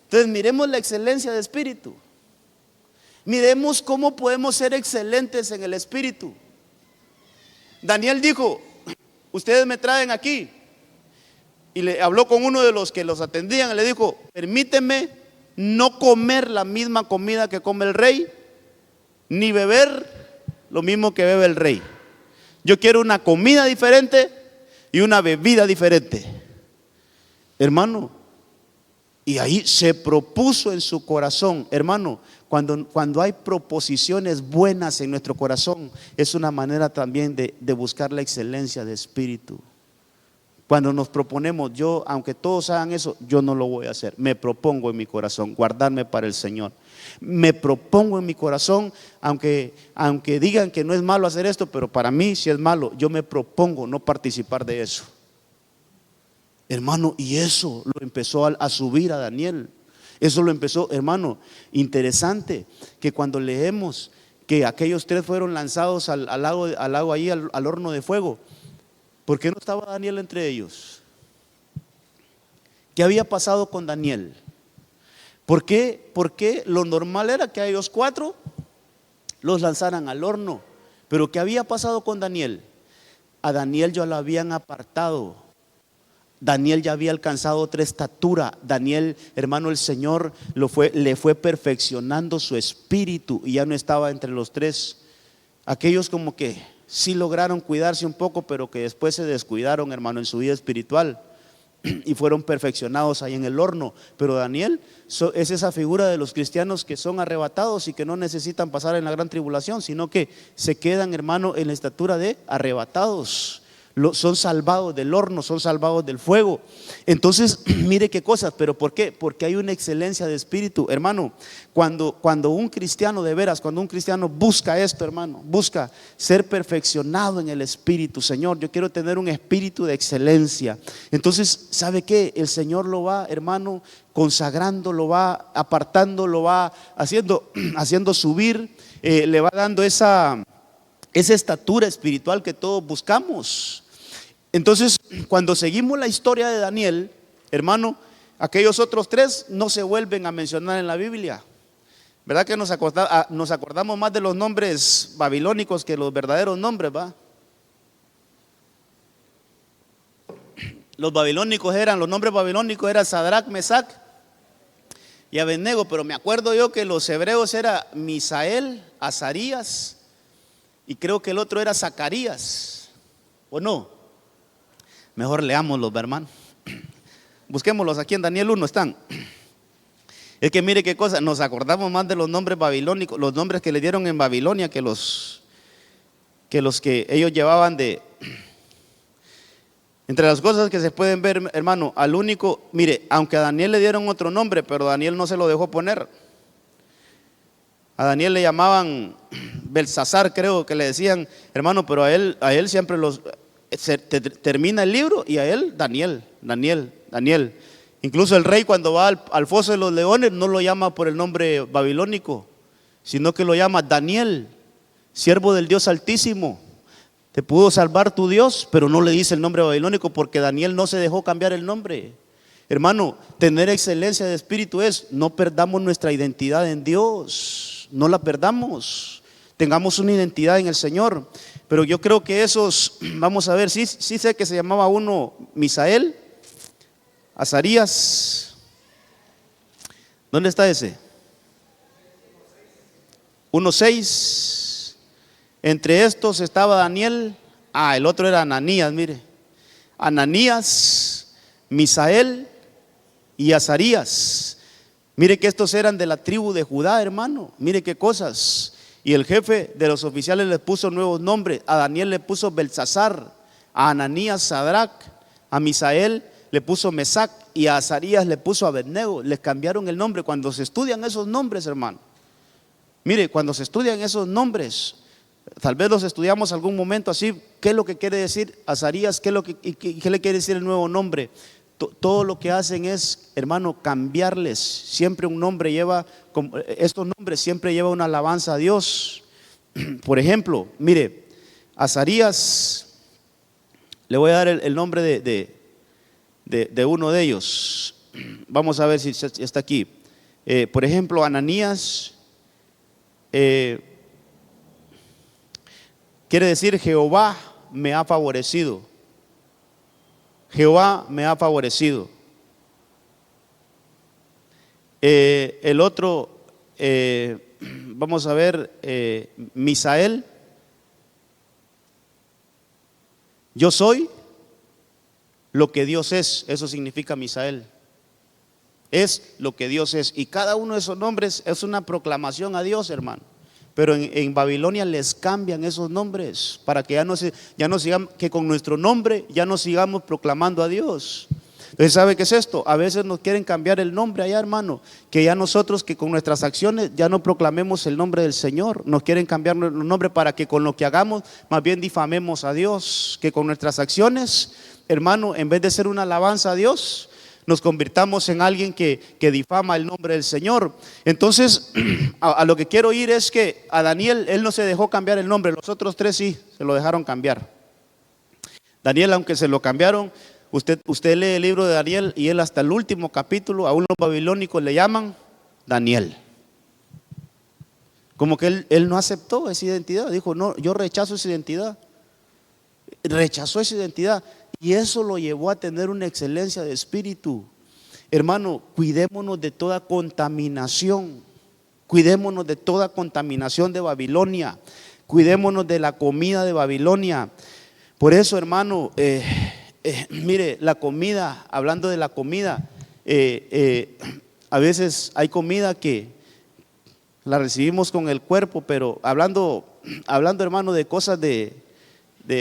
Entonces miremos la excelencia de espíritu. Miremos cómo podemos ser excelentes en el espíritu. Daniel dijo, ustedes me traen aquí. Y le habló con uno de los que los atendían y le dijo, permíteme no comer la misma comida que come el rey, ni beber lo mismo que bebe el rey. Yo quiero una comida diferente y una bebida diferente. Hermano, y ahí se propuso en su corazón, hermano, cuando hay proposiciones buenas en nuestro corazón, es una manera también de buscar la excelencia de espíritu. Cuando nos proponemos, aunque todos hagan eso, yo no lo voy a hacer. Me propongo en mi corazón guardarme para el Señor. Me propongo en mi corazón, aunque digan que no es malo hacer esto, pero para mí si es malo, yo me propongo no participar de eso. Hermano, y eso lo empezó a subir a Daniel. Eso lo empezó, hermano, interesante, que cuando leemos que aquellos 3 fueron lanzados al lago ahí, al horno de fuego, ¿por qué no estaba Daniel entre ellos? ¿Qué había pasado con Daniel? ¿Por qué? Porque lo normal era que a ellos 4 los lanzaran al horno. Pero ¿qué había pasado con Daniel? A Daniel ya lo habían apartado. Daniel ya había alcanzado otra estatura. Daniel, hermano, el Señor le fue perfeccionando su espíritu y ya no estaba entre los 3. Aquellos como que sí lograron cuidarse un poco, pero que después se descuidaron, hermano, en su vida espiritual y fueron perfeccionados ahí en el horno. Pero Daniel es esa figura de los cristianos que son arrebatados y que no necesitan pasar en la gran tribulación, sino que se quedan, hermano, en la estatura de arrebatados. Son salvados del horno, son salvados del fuego. Entonces, mire qué cosas. ¿Pero por qué? Porque hay una excelencia de espíritu, hermano. Cuando un cristiano de veras, cuando un cristiano busca esto, hermano, busca ser perfeccionado en el espíritu. Señor, yo quiero tener un espíritu de excelencia. Entonces, ¿sabe qué? El Señor lo va, hermano, consagrando, lo va apartando, lo va haciendo subir, le va dando esa estatura espiritual que todos buscamos. Entonces, cuando seguimos la historia de Daniel, hermano, aquellos otros 3 no se vuelven a mencionar en la Biblia. ¿Verdad que nos acordamos más de los nombres babilónicos que los verdaderos nombres, va? Los nombres babilónicos eran Sadrach, Mesac y Abednego, pero me acuerdo yo que los hebreos era Misael, Azarías y creo que el otro era Zacarías, ¿o no? Mejor leámoslos, hermano. Busquémoslos aquí en Daniel 1 están. Es que mire qué cosa, nos acordamos más de los nombres babilónicos, los nombres que le dieron en Babilonia que los que ellos llevaban de. Entre las cosas que se pueden ver, hermano, al único, mire, aunque a Daniel le dieron otro nombre, pero Daniel no se lo dejó poner. A Daniel le llamaban Belsasar, creo que le decían, hermano, pero a él siempre termina el libro y a él Daniel. Incluso el rey cuando va al foso de los leones no lo llama por el nombre babilónico, sino que lo llama Daniel, siervo del Dios Altísimo. Te pudo salvar tu Dios, pero no le dice el nombre babilónico porque Daniel no se dejó cambiar el nombre. Hermano, tener excelencia de espíritu es no perdamos nuestra identidad en Dios, no la perdamos, tengamos una identidad en el Señor. Pero yo creo que esos, vamos a ver, sí sé que se llamaba uno Misael, Azarías. ¿Dónde está ese? 1:6. Entre estos estaba Daniel. El otro era Ananías, mire. Ananías, Misael y Azarías. Mire que estos eran de la tribu de Judá, hermano. Mire qué cosas. Y el jefe de los oficiales les puso nuevos nombres. A Daniel le puso Belsasar, a Ananías Sadrach, a Misael le puso Mesac y a Azarías le puso Abednego. Les cambiaron el nombre. Cuando se estudian esos nombres, hermano, mire, cuando se estudian esos nombres, tal vez los estudiamos algún momento así. ¿Qué es lo que quiere decir Azarías? ¿Qué le quiere decir el nuevo nombre? Todo lo que hacen es, hermano, cambiarles. Siempre un nombre lleva, estos nombres siempre llevan una alabanza a Dios. Por ejemplo, mire, Azarías, le voy a dar el nombre de uno de ellos. Vamos a ver si está aquí. Por ejemplo, Ananías, quiere decir Jehová me ha favorecido. Jehová me ha favorecido. El otro, vamos a ver, Misael, yo soy lo que Dios es. Eso significa Misael. Es lo que Dios es. Y cada uno de esos nombres es una proclamación a Dios, hermano. Pero en Babilonia les cambian esos nombres para que ya no sigamos, que con nuestro nombre ya no sigamos proclamando a Dios. Entonces, ¿sabe qué es esto? A veces nos quieren cambiar el nombre allá, hermano, que ya nosotros, que con nuestras acciones ya no proclamemos el nombre del Señor. Nos quieren cambiar el nombre para que con lo que hagamos más bien difamemos a Dios. Que con nuestras acciones, hermano, en vez de ser una alabanza a Dios, nos convirtamos en alguien que difama el nombre del Señor. Entonces, a lo que quiero ir es que a Daniel, él no se dejó cambiar el nombre. Los otros tres sí, se lo dejaron cambiar. Daniel, aunque se lo cambiaron, usted lee el libro de Daniel y él hasta el último capítulo, aún los babilónicos le llaman Daniel. Como que él no aceptó esa identidad. Dijo, no, yo rechazo esa identidad. Rechazó esa identidad. Y eso lo llevó a tener una excelencia de espíritu. Hermano, cuidémonos de toda contaminación. Cuidémonos de toda contaminación de Babilonia. Cuidémonos de la comida de Babilonia. Por eso, hermano, mire, la comida, hablando de la comida, a veces hay comida que la recibimos con el cuerpo, pero hablando hermano, de cosas de,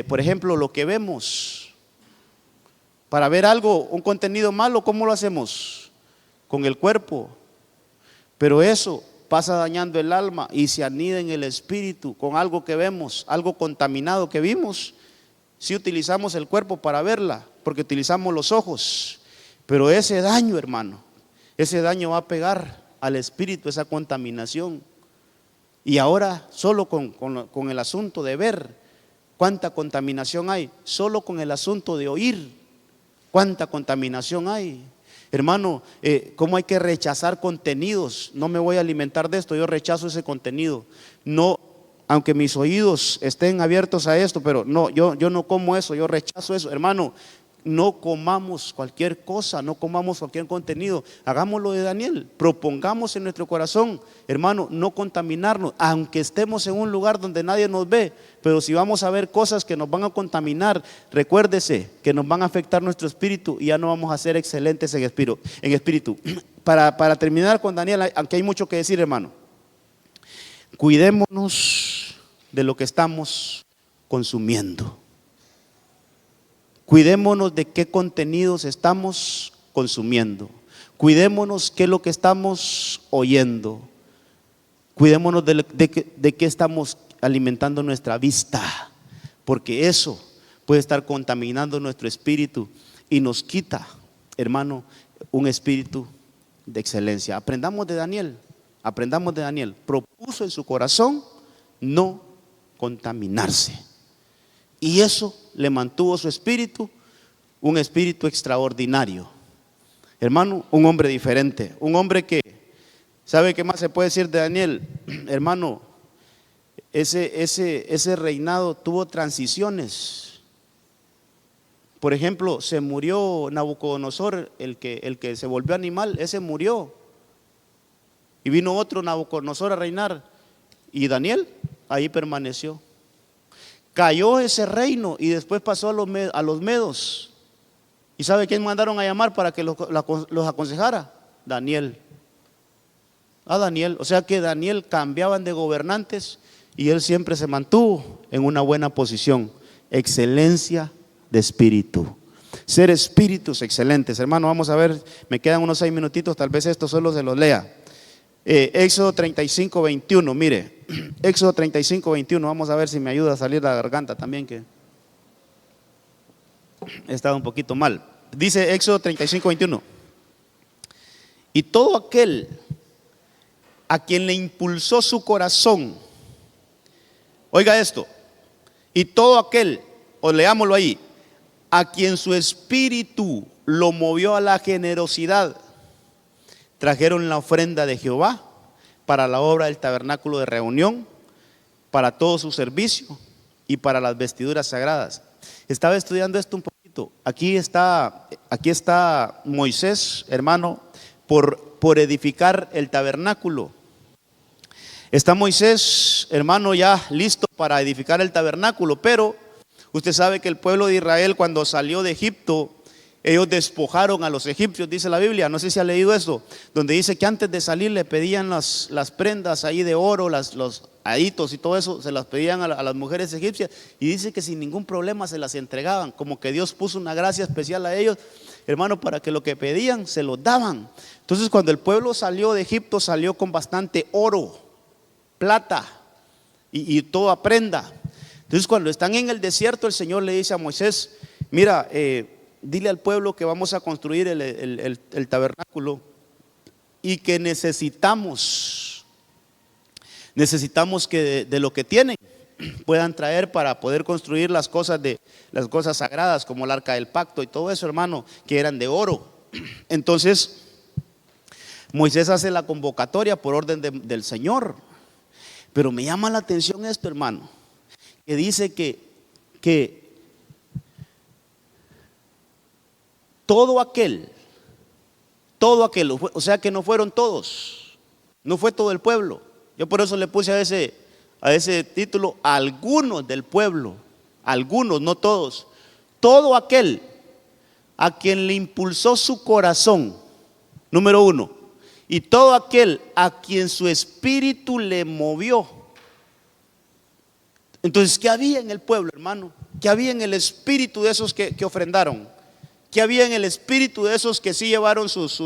por ejemplo, lo que vemos. Para ver algo, un contenido malo, ¿cómo lo hacemos? Con el cuerpo. Pero eso pasa dañando el alma y se anida en el espíritu con algo que vemos, algo contaminado que vimos. Si utilizamos el cuerpo para verla, porque utilizamos los ojos. Pero ese daño, hermano, ese daño va a pegar al espíritu, esa contaminación. Y ahora solo con el asunto de ver, ¿cuánta contaminación hay? Solo con el asunto de oír, ¿cuánta contaminación hay? Hermano, ¿cómo hay que rechazar contenidos? No me voy a alimentar de esto, yo rechazo ese contenido. No, aunque mis oídos estén abiertos a esto, pero no, yo no como eso, yo rechazo eso. Hermano, no comamos cualquier cosa, no comamos cualquier contenido. Hagámoslo de Daniel, propongamos en nuestro corazón, hermano, no contaminarnos, aunque estemos en un lugar donde nadie nos ve. Pero si vamos a ver cosas que nos van a contaminar, recuérdese que nos van a afectar nuestro espíritu y ya no vamos a ser excelentes en espíritu. Para terminar con Daniel, aunque hay mucho que decir, hermano, cuidémonos de lo que estamos consumiendo. Cuidémonos de qué contenidos estamos consumiendo. Cuidémonos qué es lo que estamos oyendo. Cuidémonos de qué estamos alimentando nuestra vista, porque eso puede estar contaminando nuestro espíritu y nos quita, hermano, un espíritu de excelencia. Aprendamos de Daniel. Propuso en su corazón no contaminarse. Y eso le mantuvo su espíritu, un espíritu extraordinario. Hermano, un hombre diferente, un hombre que, ¿sabe qué más se puede decir de Daniel? Hermano, ese reinado tuvo transiciones. Por ejemplo, se murió Nabucodonosor, el que se volvió animal, ese murió. Y vino otro Nabucodonosor a reinar. Y Daniel ahí permaneció. Cayó ese reino y después pasó a los medos. ¿Y sabe quién mandaron a llamar para que los aconsejara? Daniel. A Daniel. O sea que Daniel cambiaban de gobernantes y él siempre se mantuvo en una buena posición. Excelencia de espíritu. Ser espíritus excelentes. Hermano, vamos a ver, me quedan unos 6 minutitos, tal vez esto solo se los lea. Éxodo 35, 21, mire. Éxodo 35, 21, vamos a ver si me ayuda a salir la garganta también, que he estado un poquito mal. Dice Éxodo 35, 21. Y todo aquel a quien le impulsó su corazón, oiga esto, Y todo aquel, o leámoslo ahí, a quien su espíritu lo movió a la generosidad, trajeron la ofrenda de Jehová para la obra del tabernáculo de reunión, para todo su servicio y para las vestiduras sagradas. Estaba estudiando esto un poquito. Aquí está Moisés, hermano, por edificar el tabernáculo. Está Moisés, hermano, ya listo para edificar el tabernáculo, pero usted sabe que el pueblo de Israel, cuando salió de Egipto, ellos despojaron a los egipcios, dice la Biblia. No sé si ha leído eso, donde dice que antes de salir le pedían las prendas ahí de oro, los aditos y todo eso, se las pedían a las mujeres egipcias, y dice que sin ningún problema se las entregaban, como que Dios puso una gracia especial a ellos, hermano, para que lo que pedían se lo daban. Entonces, cuando el pueblo salió de Egipto, salió con bastante oro, plata y toda prenda. Entonces, cuando están en el desierto, el Señor le dice a Moisés: mira, dile al pueblo que vamos a construir el tabernáculo y que necesitamos que de lo que tienen puedan traer para poder construir las cosas sagradas, como el arca del pacto y todo eso, hermano, que eran de oro. Entonces Moisés hace la convocatoria por orden del Señor. Pero me llama la atención esto, hermano, que dice que todo aquel, o sea que no fueron todos, no fue todo el pueblo. Yo por eso le puse a ese título algunos del pueblo, algunos, no todos. Todo aquel a quien le impulsó su corazón, número uno, y todo aquel a quien su espíritu le movió. Entonces, ¿qué había en el pueblo, hermano? ¿Qué había en el espíritu de esos que ofrendaron? ¿Qué había en el espíritu de esos que sí llevaron sus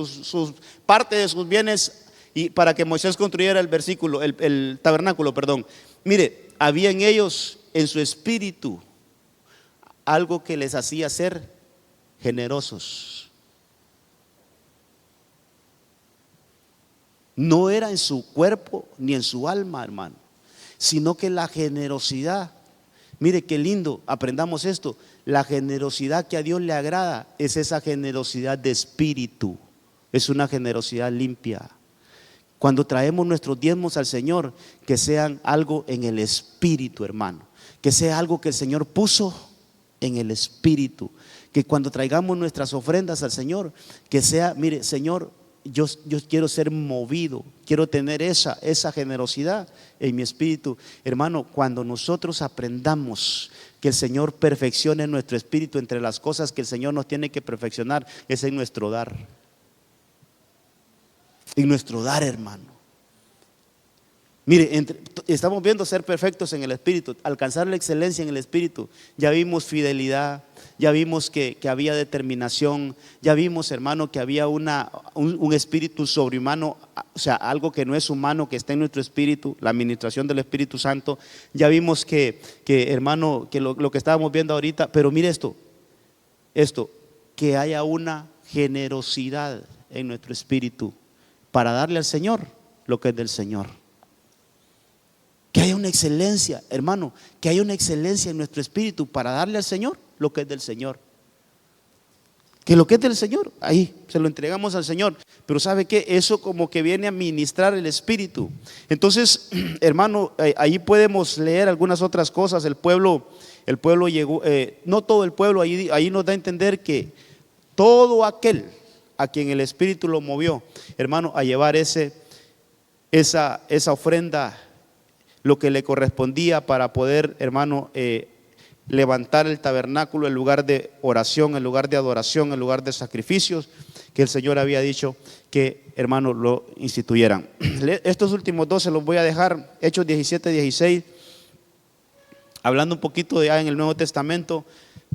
parte de sus bienes y para que Moisés construyera el tabernáculo, perdón? Mire, había en ellos, en su espíritu, algo que les hacía ser generosos. No era en su cuerpo ni en su alma, hermano, sino que la generosidad, mire qué lindo, aprendamos esto. La generosidad que a Dios le agrada es esa generosidad de espíritu, es una generosidad limpia. Cuando traemos nuestros diezmos al Señor, que sean algo en el espíritu, hermano, que sea algo que el Señor puso en el espíritu, que cuando traigamos nuestras ofrendas al Señor, que sea, mire, Señor, yo quiero ser movido, quiero tener esa generosidad en mi espíritu. Hermano, cuando nosotros aprendamos que el Señor perfeccione nuestro espíritu, entre las cosas que el Señor nos tiene que perfeccionar es en nuestro dar. En nuestro dar, hermano. Mire, estamos viendo ser perfectos en el espíritu, alcanzar la excelencia en el espíritu. Ya vimos fidelidad, ya vimos que había determinación, ya vimos, hermano, que había un espíritu sobrehumano, o sea, algo que no es humano, que está en nuestro espíritu, la administración del Espíritu Santo. Ya vimos que hermano, que lo que estábamos viendo ahorita. Pero mire esto, que haya una generosidad en nuestro espíritu para darle al Señor lo que es del Señor. Que haya una excelencia, hermano, que haya una excelencia en nuestro espíritu para darle al Señor lo que es del Señor. Que lo que es del Señor, ahí se lo entregamos al Señor. Pero ¿sabe qué? Eso como que viene a ministrar el espíritu. Entonces, hermano, ahí podemos leer algunas otras cosas. El pueblo llegó, no todo el pueblo, ahí nos da a entender que todo aquel a quien el espíritu lo movió, hermano, a llevar esa ofrenda, lo que le correspondía para poder, hermano, levantar el tabernáculo, el lugar de oración, el lugar de adoración, el lugar de sacrificios, que el Señor había dicho que, hermano, lo instituyeran. Estos últimos dos se los voy a dejar, Hechos 17, 16, hablando un poquito de ya en el Nuevo Testamento.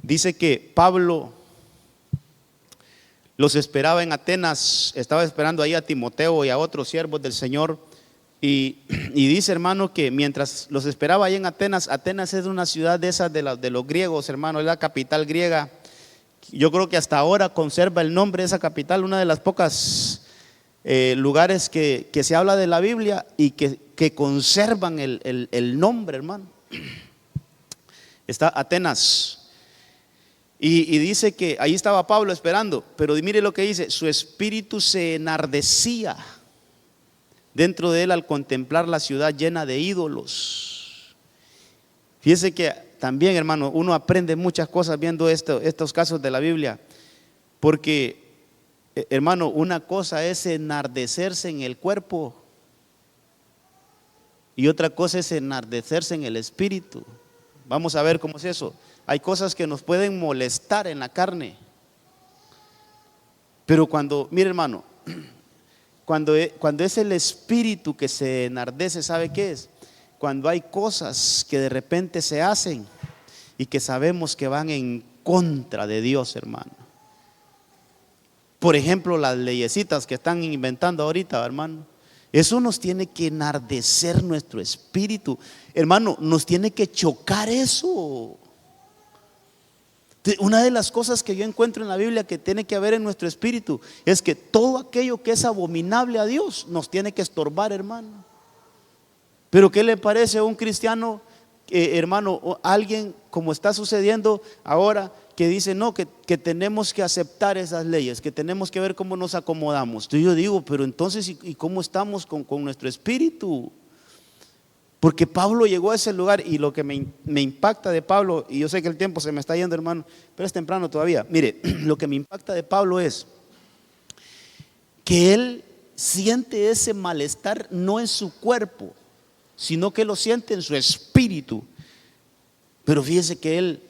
Dice que Pablo los esperaba en Atenas, estaba esperando ahí a Timoteo y a otros siervos del Señor. Y dice, hermano, que mientras los esperaba ahí en Atenas es una ciudad de esas de los griegos, hermano, es la capital griega. Yo creo que hasta ahora conserva el nombre de esa capital, una de las pocas lugares que se habla de la Biblia y que conservan el nombre, hermano. está Atenas. Y dice que ahí estaba Pablo esperando, pero mire lo que dice, su espíritu se enardecía dentro de él al contemplar la ciudad llena de ídolos. Fíjese que también, hermano, uno aprende muchas cosas viendo estos casos de la Biblia, porque, hermano, una cosa es enardecerse en el cuerpo y otra cosa es enardecerse en el espíritu. Vamos a ver cómo es eso. Hay cosas que nos pueden molestar en la carne, pero cuando, mire hermano, cuando es el espíritu que se enardece, ¿sabe qué es? Cuando hay cosas que de repente se hacen y que sabemos que van en contra de Dios, hermano. Por ejemplo, las leyesitas que están inventando ahorita, hermano. Eso nos tiene que enardecer nuestro espíritu, hermano, nos tiene que chocar eso. Una de las cosas que yo encuentro en la Biblia que tiene que haber en nuestro espíritu es que todo aquello que es abominable a Dios nos tiene que estorbar, hermano. Pero ¿qué le parece a un cristiano, hermano, o alguien como está sucediendo ahora, que dice no, que tenemos que aceptar esas leyes, que tenemos que ver cómo nos acomodamos? Entonces yo digo, pero entonces, ¿y cómo estamos con nuestro espíritu? Porque Pablo llegó a ese lugar y lo que me impacta de Pablo, y yo sé que el tiempo se me está yendo, hermano, pero es temprano todavía. Mire, lo que me impacta de Pablo es que él siente ese malestar no en su cuerpo, sino que lo siente en su espíritu. Pero fíjese que él,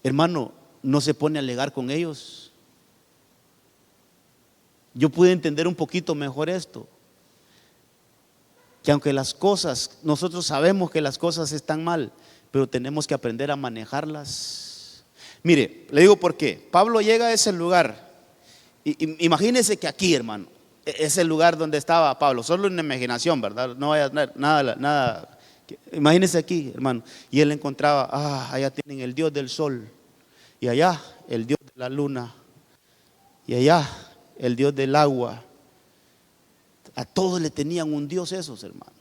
hermano, no se pone a alegar con ellos. Yo pude entender un poquito mejor esto, que aunque las cosas, nosotros sabemos que las cosas están mal, pero tenemos que aprender a manejarlas. Mire, le digo por qué. Pablo llega a ese lugar, imagínese que aquí, hermano, es el lugar donde estaba Pablo, solo en la imaginación, ¿verdad? No vaya nada. Imagínese aquí, hermano, y él encontraba, allá tienen el Dios del sol, y allá el Dios de la luna, y allá el Dios del agua. A todos le tenían un Dios esos, hermano.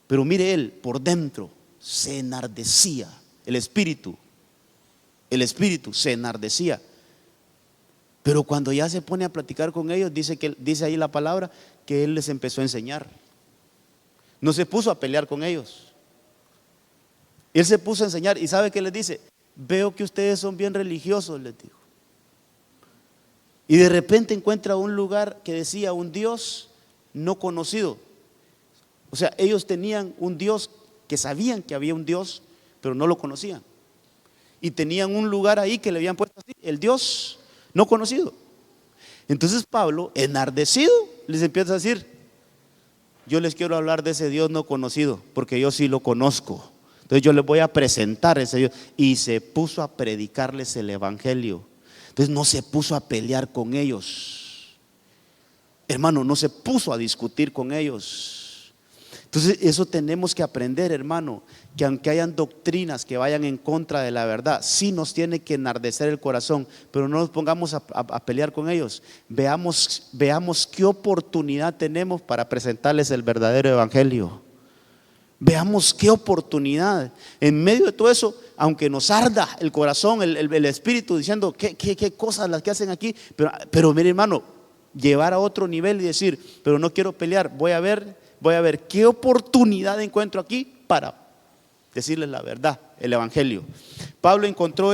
Pero mire, él por dentro se enardecía, el espíritu se enardecía. Pero cuando ya se pone a platicar con ellos, dice ahí la palabra, que él les empezó a enseñar. No se puso a pelear con ellos. Él se puso a enseñar. ¿Y sabe qué les dice? Veo que ustedes son bien religiosos, les dijo. Y de repente encuentra un lugar que decía un Dios no conocido. O sea, ellos tenían un Dios que sabían que había un Dios, pero no lo conocían. Y tenían un lugar ahí que le habían puesto así, el Dios no conocido. Entonces Pablo, enardecido, les empieza a decir: yo les quiero hablar de ese Dios no conocido, porque yo sí lo conozco. Entonces yo les voy a presentar a ese Dios. Y se puso a predicarles el evangelio. Entonces no se puso a pelear con ellos, hermano, no se puso a discutir con ellos. Entonces eso tenemos que aprender, hermano, que aunque hayan doctrinas que vayan en contra de la verdad, sí nos tiene que enardecer el corazón, pero no nos pongamos a pelear con ellos. Veamos qué oportunidad tenemos para presentarles el verdadero evangelio. Veamos qué oportunidad. En medio de todo eso, aunque nos arda el corazón, el espíritu, diciendo qué cosas las que hacen aquí, pero mire, hermano, llevar a otro nivel y decir, pero no quiero pelear, voy a ver qué oportunidad encuentro aquí para decirles la verdad, el evangelio. Pablo encontró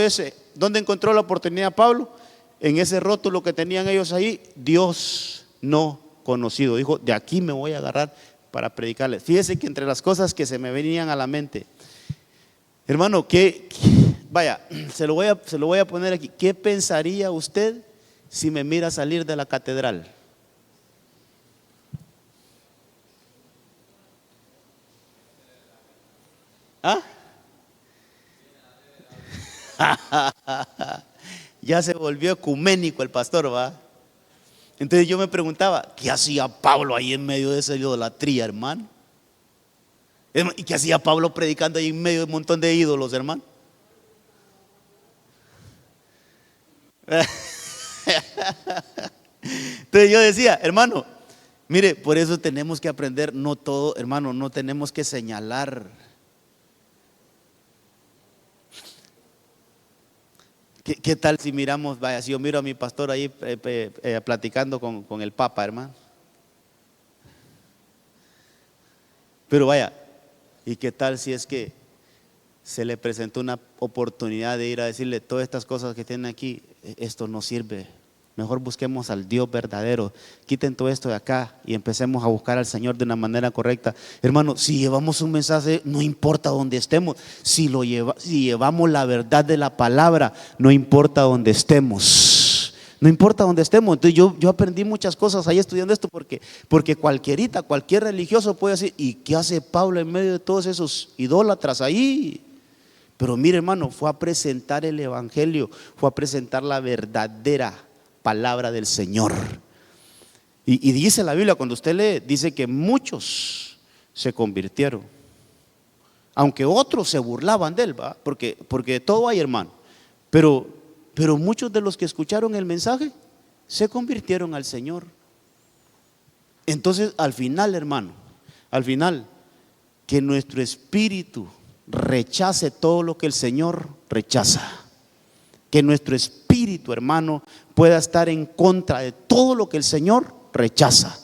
¿dónde encontró la oportunidad Pablo? En ese rótulo que tenían ellos ahí, Dios no conocido. Dijo, de aquí me voy a agarrar para predicarles. Fíjese que entre las cosas que se me venían a la mente, hermano, vaya, se lo voy a poner aquí. ¿Qué pensaría usted si me mira salir de la catedral? ¿Ah? Ya se volvió ecuménico el pastor, ¿va? Entonces yo me preguntaba, ¿qué hacía Pablo ahí en medio de esa idolatría, hermano? ¿Y qué hacía Pablo predicando ahí en medio de un montón de ídolos, hermano? Entonces yo decía, hermano, mire, por eso tenemos que aprender, no todo, hermano, no tenemos que señalar. ¿Qué tal si miramos, vaya, si yo miro a mi pastor ahí platicando con el Papa, hermano? Pero vaya, ¿y qué tal si es que se le presentó una oportunidad de ir a decirle todas estas cosas que tienen aquí, esto no sirve? Mejor busquemos al Dios verdadero. Quiten todo esto de acá y empecemos a buscar al Señor de una manera correcta. Hermano, si llevamos un mensaje, no importa dónde estemos. Si llevamos la verdad de la palabra, no importa dónde estemos. No importa dónde estemos. Entonces yo aprendí muchas cosas ahí estudiando esto, porque cualquier religioso puede decir, ¿y qué hace Pablo en medio de todos esos idólatras ahí? Pero mire, hermano, fue a presentar el evangelio, fue a presentar la verdadera palabra del Señor. Y dice la Biblia, cuando usted lee, dice que muchos se convirtieron, aunque otros se burlaban de él, ¿va? Porque todo hay, hermano, pero muchos de los que escucharon el mensaje se convirtieron al Señor. Entonces al final, hermano, que nuestro espíritu rechace todo lo que el Señor rechaza. Que nuestro espíritu, hermano, pueda estar en contra de todo lo que el Señor rechaza.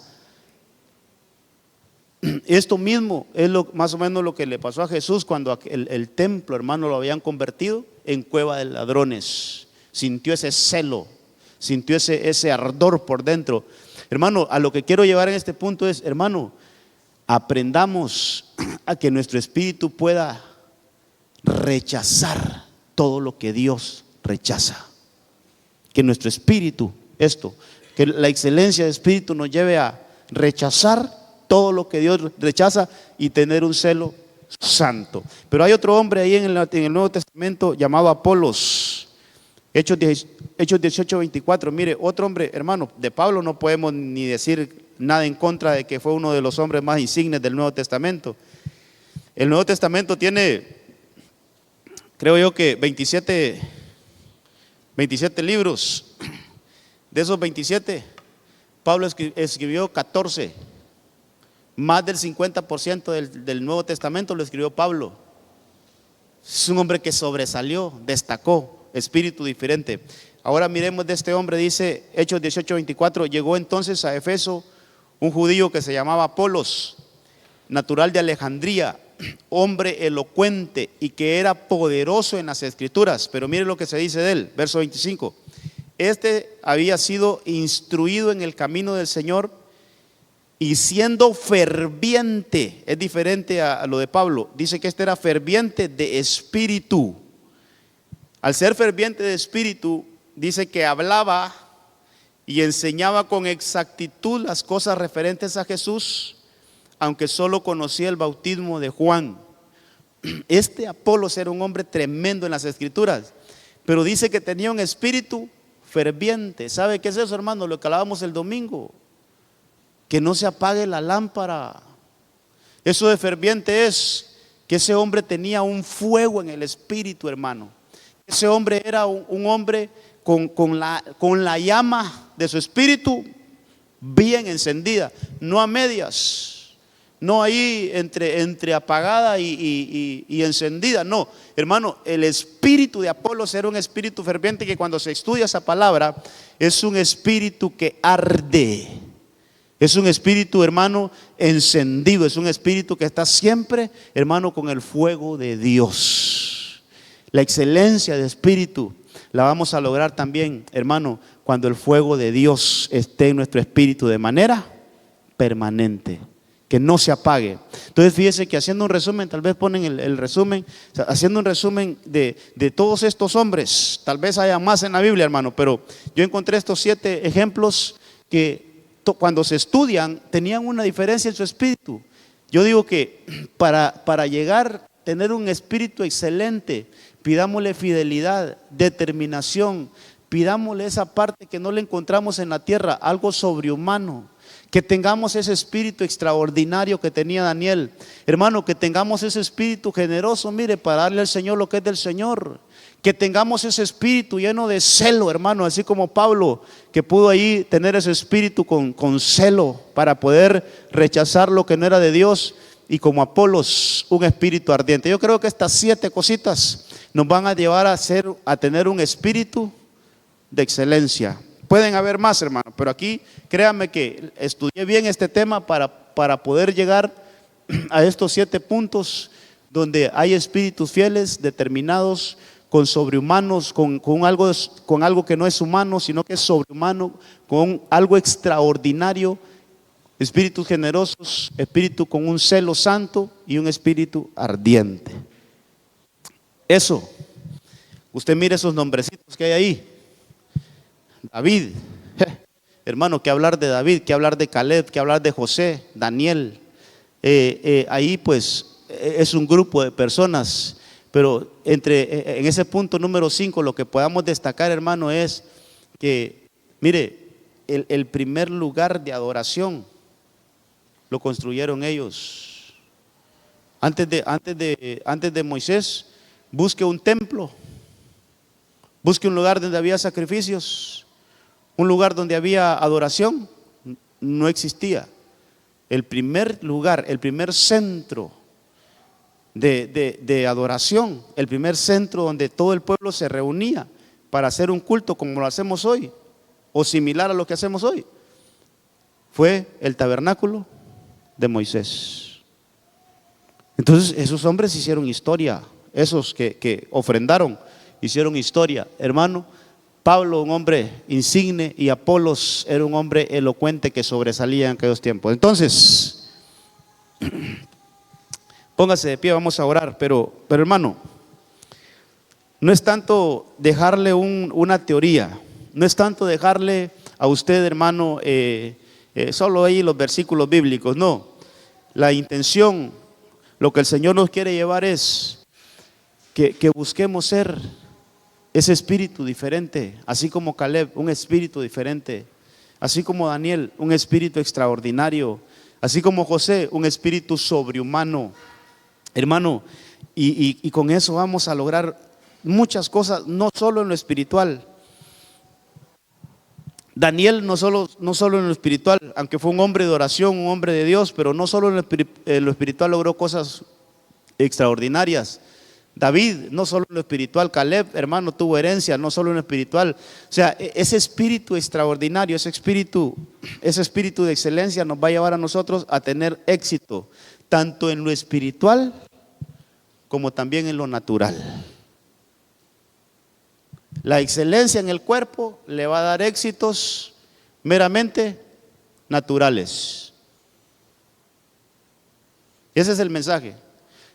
Esto mismo es más o menos lo que le pasó a Jesús cuando el templo, hermano, lo habían convertido en cueva de ladrones. Sintió ese celo, sintió ese ardor por dentro. Hermano, a lo que quiero llevar en este punto es, hermano, aprendamos a que nuestro espíritu pueda rechazar todo lo que Dios rechaza. Que nuestro espíritu, que la excelencia de espíritu nos lleve a rechazar todo lo que Dios rechaza y tener un celo santo. Pero hay otro hombre ahí en el Nuevo Testamento llamado Apolos. Hechos 18:24. Mire, otro hombre, hermano, de Pablo no podemos ni decir nada en contra de que fue uno de los hombres más insignes del Nuevo Testamento. El Nuevo Testamento tiene, creo yo que 27 libros. De esos 27, Pablo escribió 14. Más del 50% del Nuevo Testamento lo escribió Pablo. Es un hombre que sobresalió, destacó, espíritu diferente. Ahora miremos de este hombre, dice Hechos 18:24. Llegó entonces a Efeso un judío que se llamaba Apolos, natural de Alejandría, hombre elocuente y que era poderoso en las escrituras. Pero mire lo que se dice de él, verso 25. Este había sido instruido en el camino del Señor y siendo ferviente, es diferente a lo de Pablo, dice que este era ferviente de espíritu. Al ser ferviente de espíritu, dice que hablaba y enseñaba con exactitud las cosas referentes a Jesús, aunque solo conocía el bautismo de Juan. Este Apolos era un hombre tremendo en las escrituras, pero dice que tenía un espíritu ferviente. ¿Sabe qué es eso, hermano? Lo que hablábamos el domingo, que no se apague la lámpara. Eso de ferviente es que ese hombre tenía un fuego en el espíritu, hermano. Ese hombre era un hombre con la llama de su espíritu bien encendida, no a medias. No ahí entre apagada y encendida, no. Hermano, el espíritu de Apolos era un espíritu ferviente que cuando se estudia esa palabra es un espíritu que arde. Es un espíritu, hermano, encendido. Es un espíritu que está siempre, hermano, con el fuego de Dios. La excelencia de espíritu la vamos a lograr también, hermano, cuando el fuego de Dios esté en nuestro espíritu de manera permanente, que no se apague. Entonces fíjese que haciendo un resumen, tal vez ponen el resumen, o sea, haciendo un resumen de todos estos hombres, tal vez haya más en la Biblia, hermano, pero yo encontré estos 7 ejemplos que cuando se estudian tenían una diferencia en su espíritu. Yo digo que para llegar a tener un espíritu excelente, pidámosle fidelidad, determinación, pidámosle esa parte que no le encontramos en la tierra, algo sobrehumano. Que tengamos ese espíritu extraordinario que tenía Daniel, hermano, que tengamos ese espíritu generoso, mire, para darle al Señor lo que es del Señor. Que tengamos ese espíritu lleno de celo, hermano, así como Pablo, que pudo ahí tener ese espíritu con celo para poder rechazar lo que no era de Dios, y como Apolos, un espíritu ardiente. Yo creo que estas 7 cositas nos van a llevar a tener un espíritu de excelencia. Pueden haber más, hermano, pero aquí créanme que estudié bien este tema para poder llegar a estos 7 puntos donde hay espíritus fieles, determinados, con sobrehumanos, con algo que no es humano, sino que es sobrehumano, con algo extraordinario, espíritus generosos, espíritu con un celo santo y un espíritu ardiente. Eso, usted mire esos nombrecitos que hay ahí. David, hermano, que hablar de David, que hablar de Caleb, que hablar de José, Daniel. Ahí pues es un grupo de personas, pero en ese punto número 5 lo que podamos destacar, hermano, es que, mire, el primer lugar de adoración lo construyeron ellos. Antes de Moisés, busque un templo, busque un lugar donde había sacrificios, un lugar donde había adoración. No existía. El primer lugar, el primer centro de adoración, el primer centro donde todo el pueblo se reunía para hacer un culto como lo hacemos hoy, o similar a lo que hacemos hoy, fue el tabernáculo de Moisés. Entonces esos hombres hicieron historia, esos que ofrendaron hicieron historia, hermano. Pablo, un hombre insigne, y Apolos era un hombre elocuente que sobresalía en aquellos tiempos. Entonces, póngase de pie, vamos a orar. Pero hermano, no es tanto dejarle una teoría, no es tanto dejarle a usted, hermano, solo ahí los versículos bíblicos. No, la intención, lo que el Señor nos quiere llevar es que busquemos ser ese espíritu diferente, así como Caleb, un espíritu diferente, así como Daniel, un espíritu extraordinario, así como José, un espíritu sobrehumano, hermano, y con eso vamos a lograr muchas cosas, no solo en lo espiritual. Daniel no solo en lo espiritual, aunque fue un hombre de oración, un hombre de Dios, pero no solo en lo espiritual logró cosas extraordinarias. David, no solo en lo espiritual. Caleb, hermano, tuvo herencia, no solo en lo espiritual. O sea, ese espíritu extraordinario, ese espíritu de excelencia nos va a llevar a nosotros a tener éxito, tanto en lo espiritual como también en lo natural. La excelencia en el cuerpo le va a dar éxitos meramente naturales. Ese es el mensaje.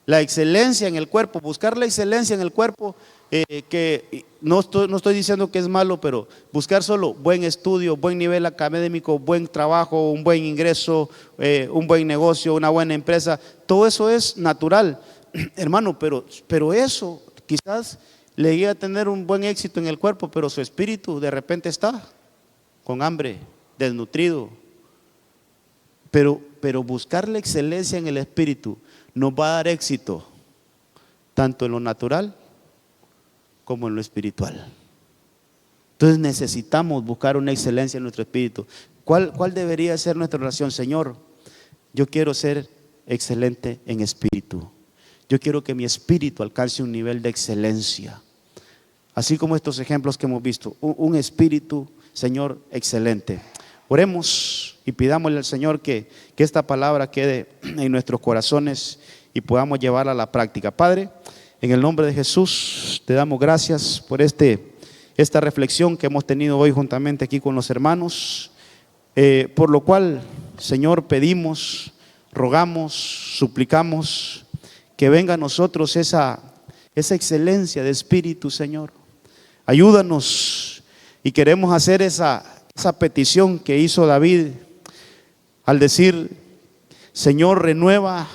La excelencia en el cuerpo, buscar la excelencia en el cuerpo, que no estoy diciendo que es malo, pero buscar solo buen estudio, buen nivel académico, buen trabajo, un buen ingreso, un buen negocio, una buena empresa, todo eso es natural, hermano, pero eso quizás le guía a tener un buen éxito en el cuerpo, pero su espíritu de repente está con hambre, desnutrido. Pero buscar la excelencia en el espíritu nos va a dar éxito tanto en lo natural como en lo espiritual. Entonces necesitamos buscar una excelencia en nuestro espíritu. ¿Cuál debería ser nuestra oración? Señor, yo quiero ser excelente en espíritu. Yo quiero que mi espíritu alcance un nivel de excelencia. Así como estos ejemplos que hemos visto, un espíritu, Señor, excelente. Oremos y pidámosle al Señor que esta palabra quede en nuestros corazones y podamos llevarla a la práctica. Padre, en el nombre de Jesús te damos gracias por esta reflexión que hemos tenido hoy juntamente aquí con los hermanos, por lo cual, Señor, pedimos, rogamos, suplicamos que venga a nosotros esa excelencia de espíritu, Señor. Ayúdanos, y queremos hacer esa petición que hizo David al decir: Señor, renueva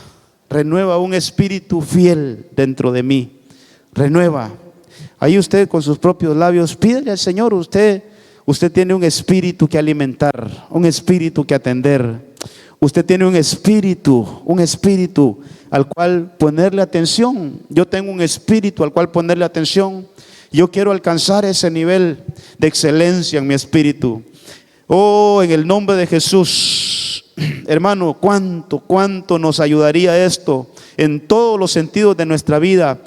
un espíritu fiel dentro de mí. Renueva. Ahí usted con sus propios labios pídele al Señor. Usted tiene un espíritu que alimentar, un espíritu que atender. Usted tiene un espíritu al cual ponerle atención. Yo tengo un espíritu al cual ponerle atención. Yo quiero alcanzar ese nivel de excelencia en mi espíritu. Oh, en el nombre de Jesús, hermano, cuánto nos ayudaría esto en todos los sentidos de nuestra vida.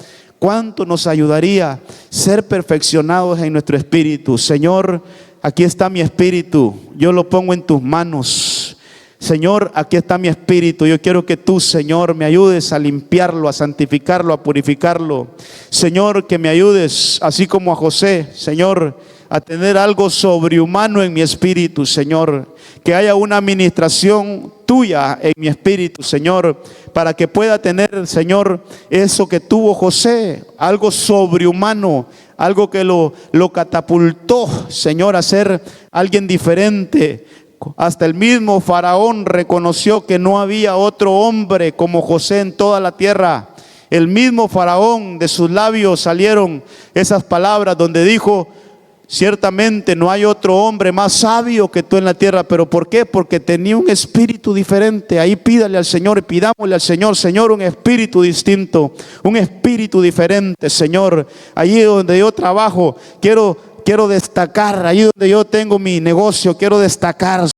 ¿Cuánto nos ayudaría ser perfeccionados en nuestro espíritu? Señor, aquí está mi espíritu, yo lo pongo en tus manos. Señor, aquí está mi espíritu. Yo quiero que tú, Señor, me ayudes a limpiarlo, a santificarlo, a purificarlo. Señor, que me ayudes, así como a José, Señor, a tener algo sobrehumano en mi espíritu, Señor. Que haya una administración tuya en mi espíritu, Señor, para que pueda tener, Señor, eso que tuvo José, algo sobrehumano, algo que lo catapultó, Señor, a ser alguien diferente. Hasta el mismo Faraón reconoció que no había otro hombre como José en toda la tierra. El mismo Faraón, de sus labios salieron esas palabras donde dijo: ciertamente no hay otro hombre más sabio que tú en la tierra. ¿Pero por qué? Porque tenía un espíritu diferente. Ahí pídale al Señor, pidámosle al Señor: Señor, un espíritu distinto, un espíritu diferente, Señor. Allí donde yo trabajo, quiero destacar. Allí donde yo tengo mi negocio, quiero destacar.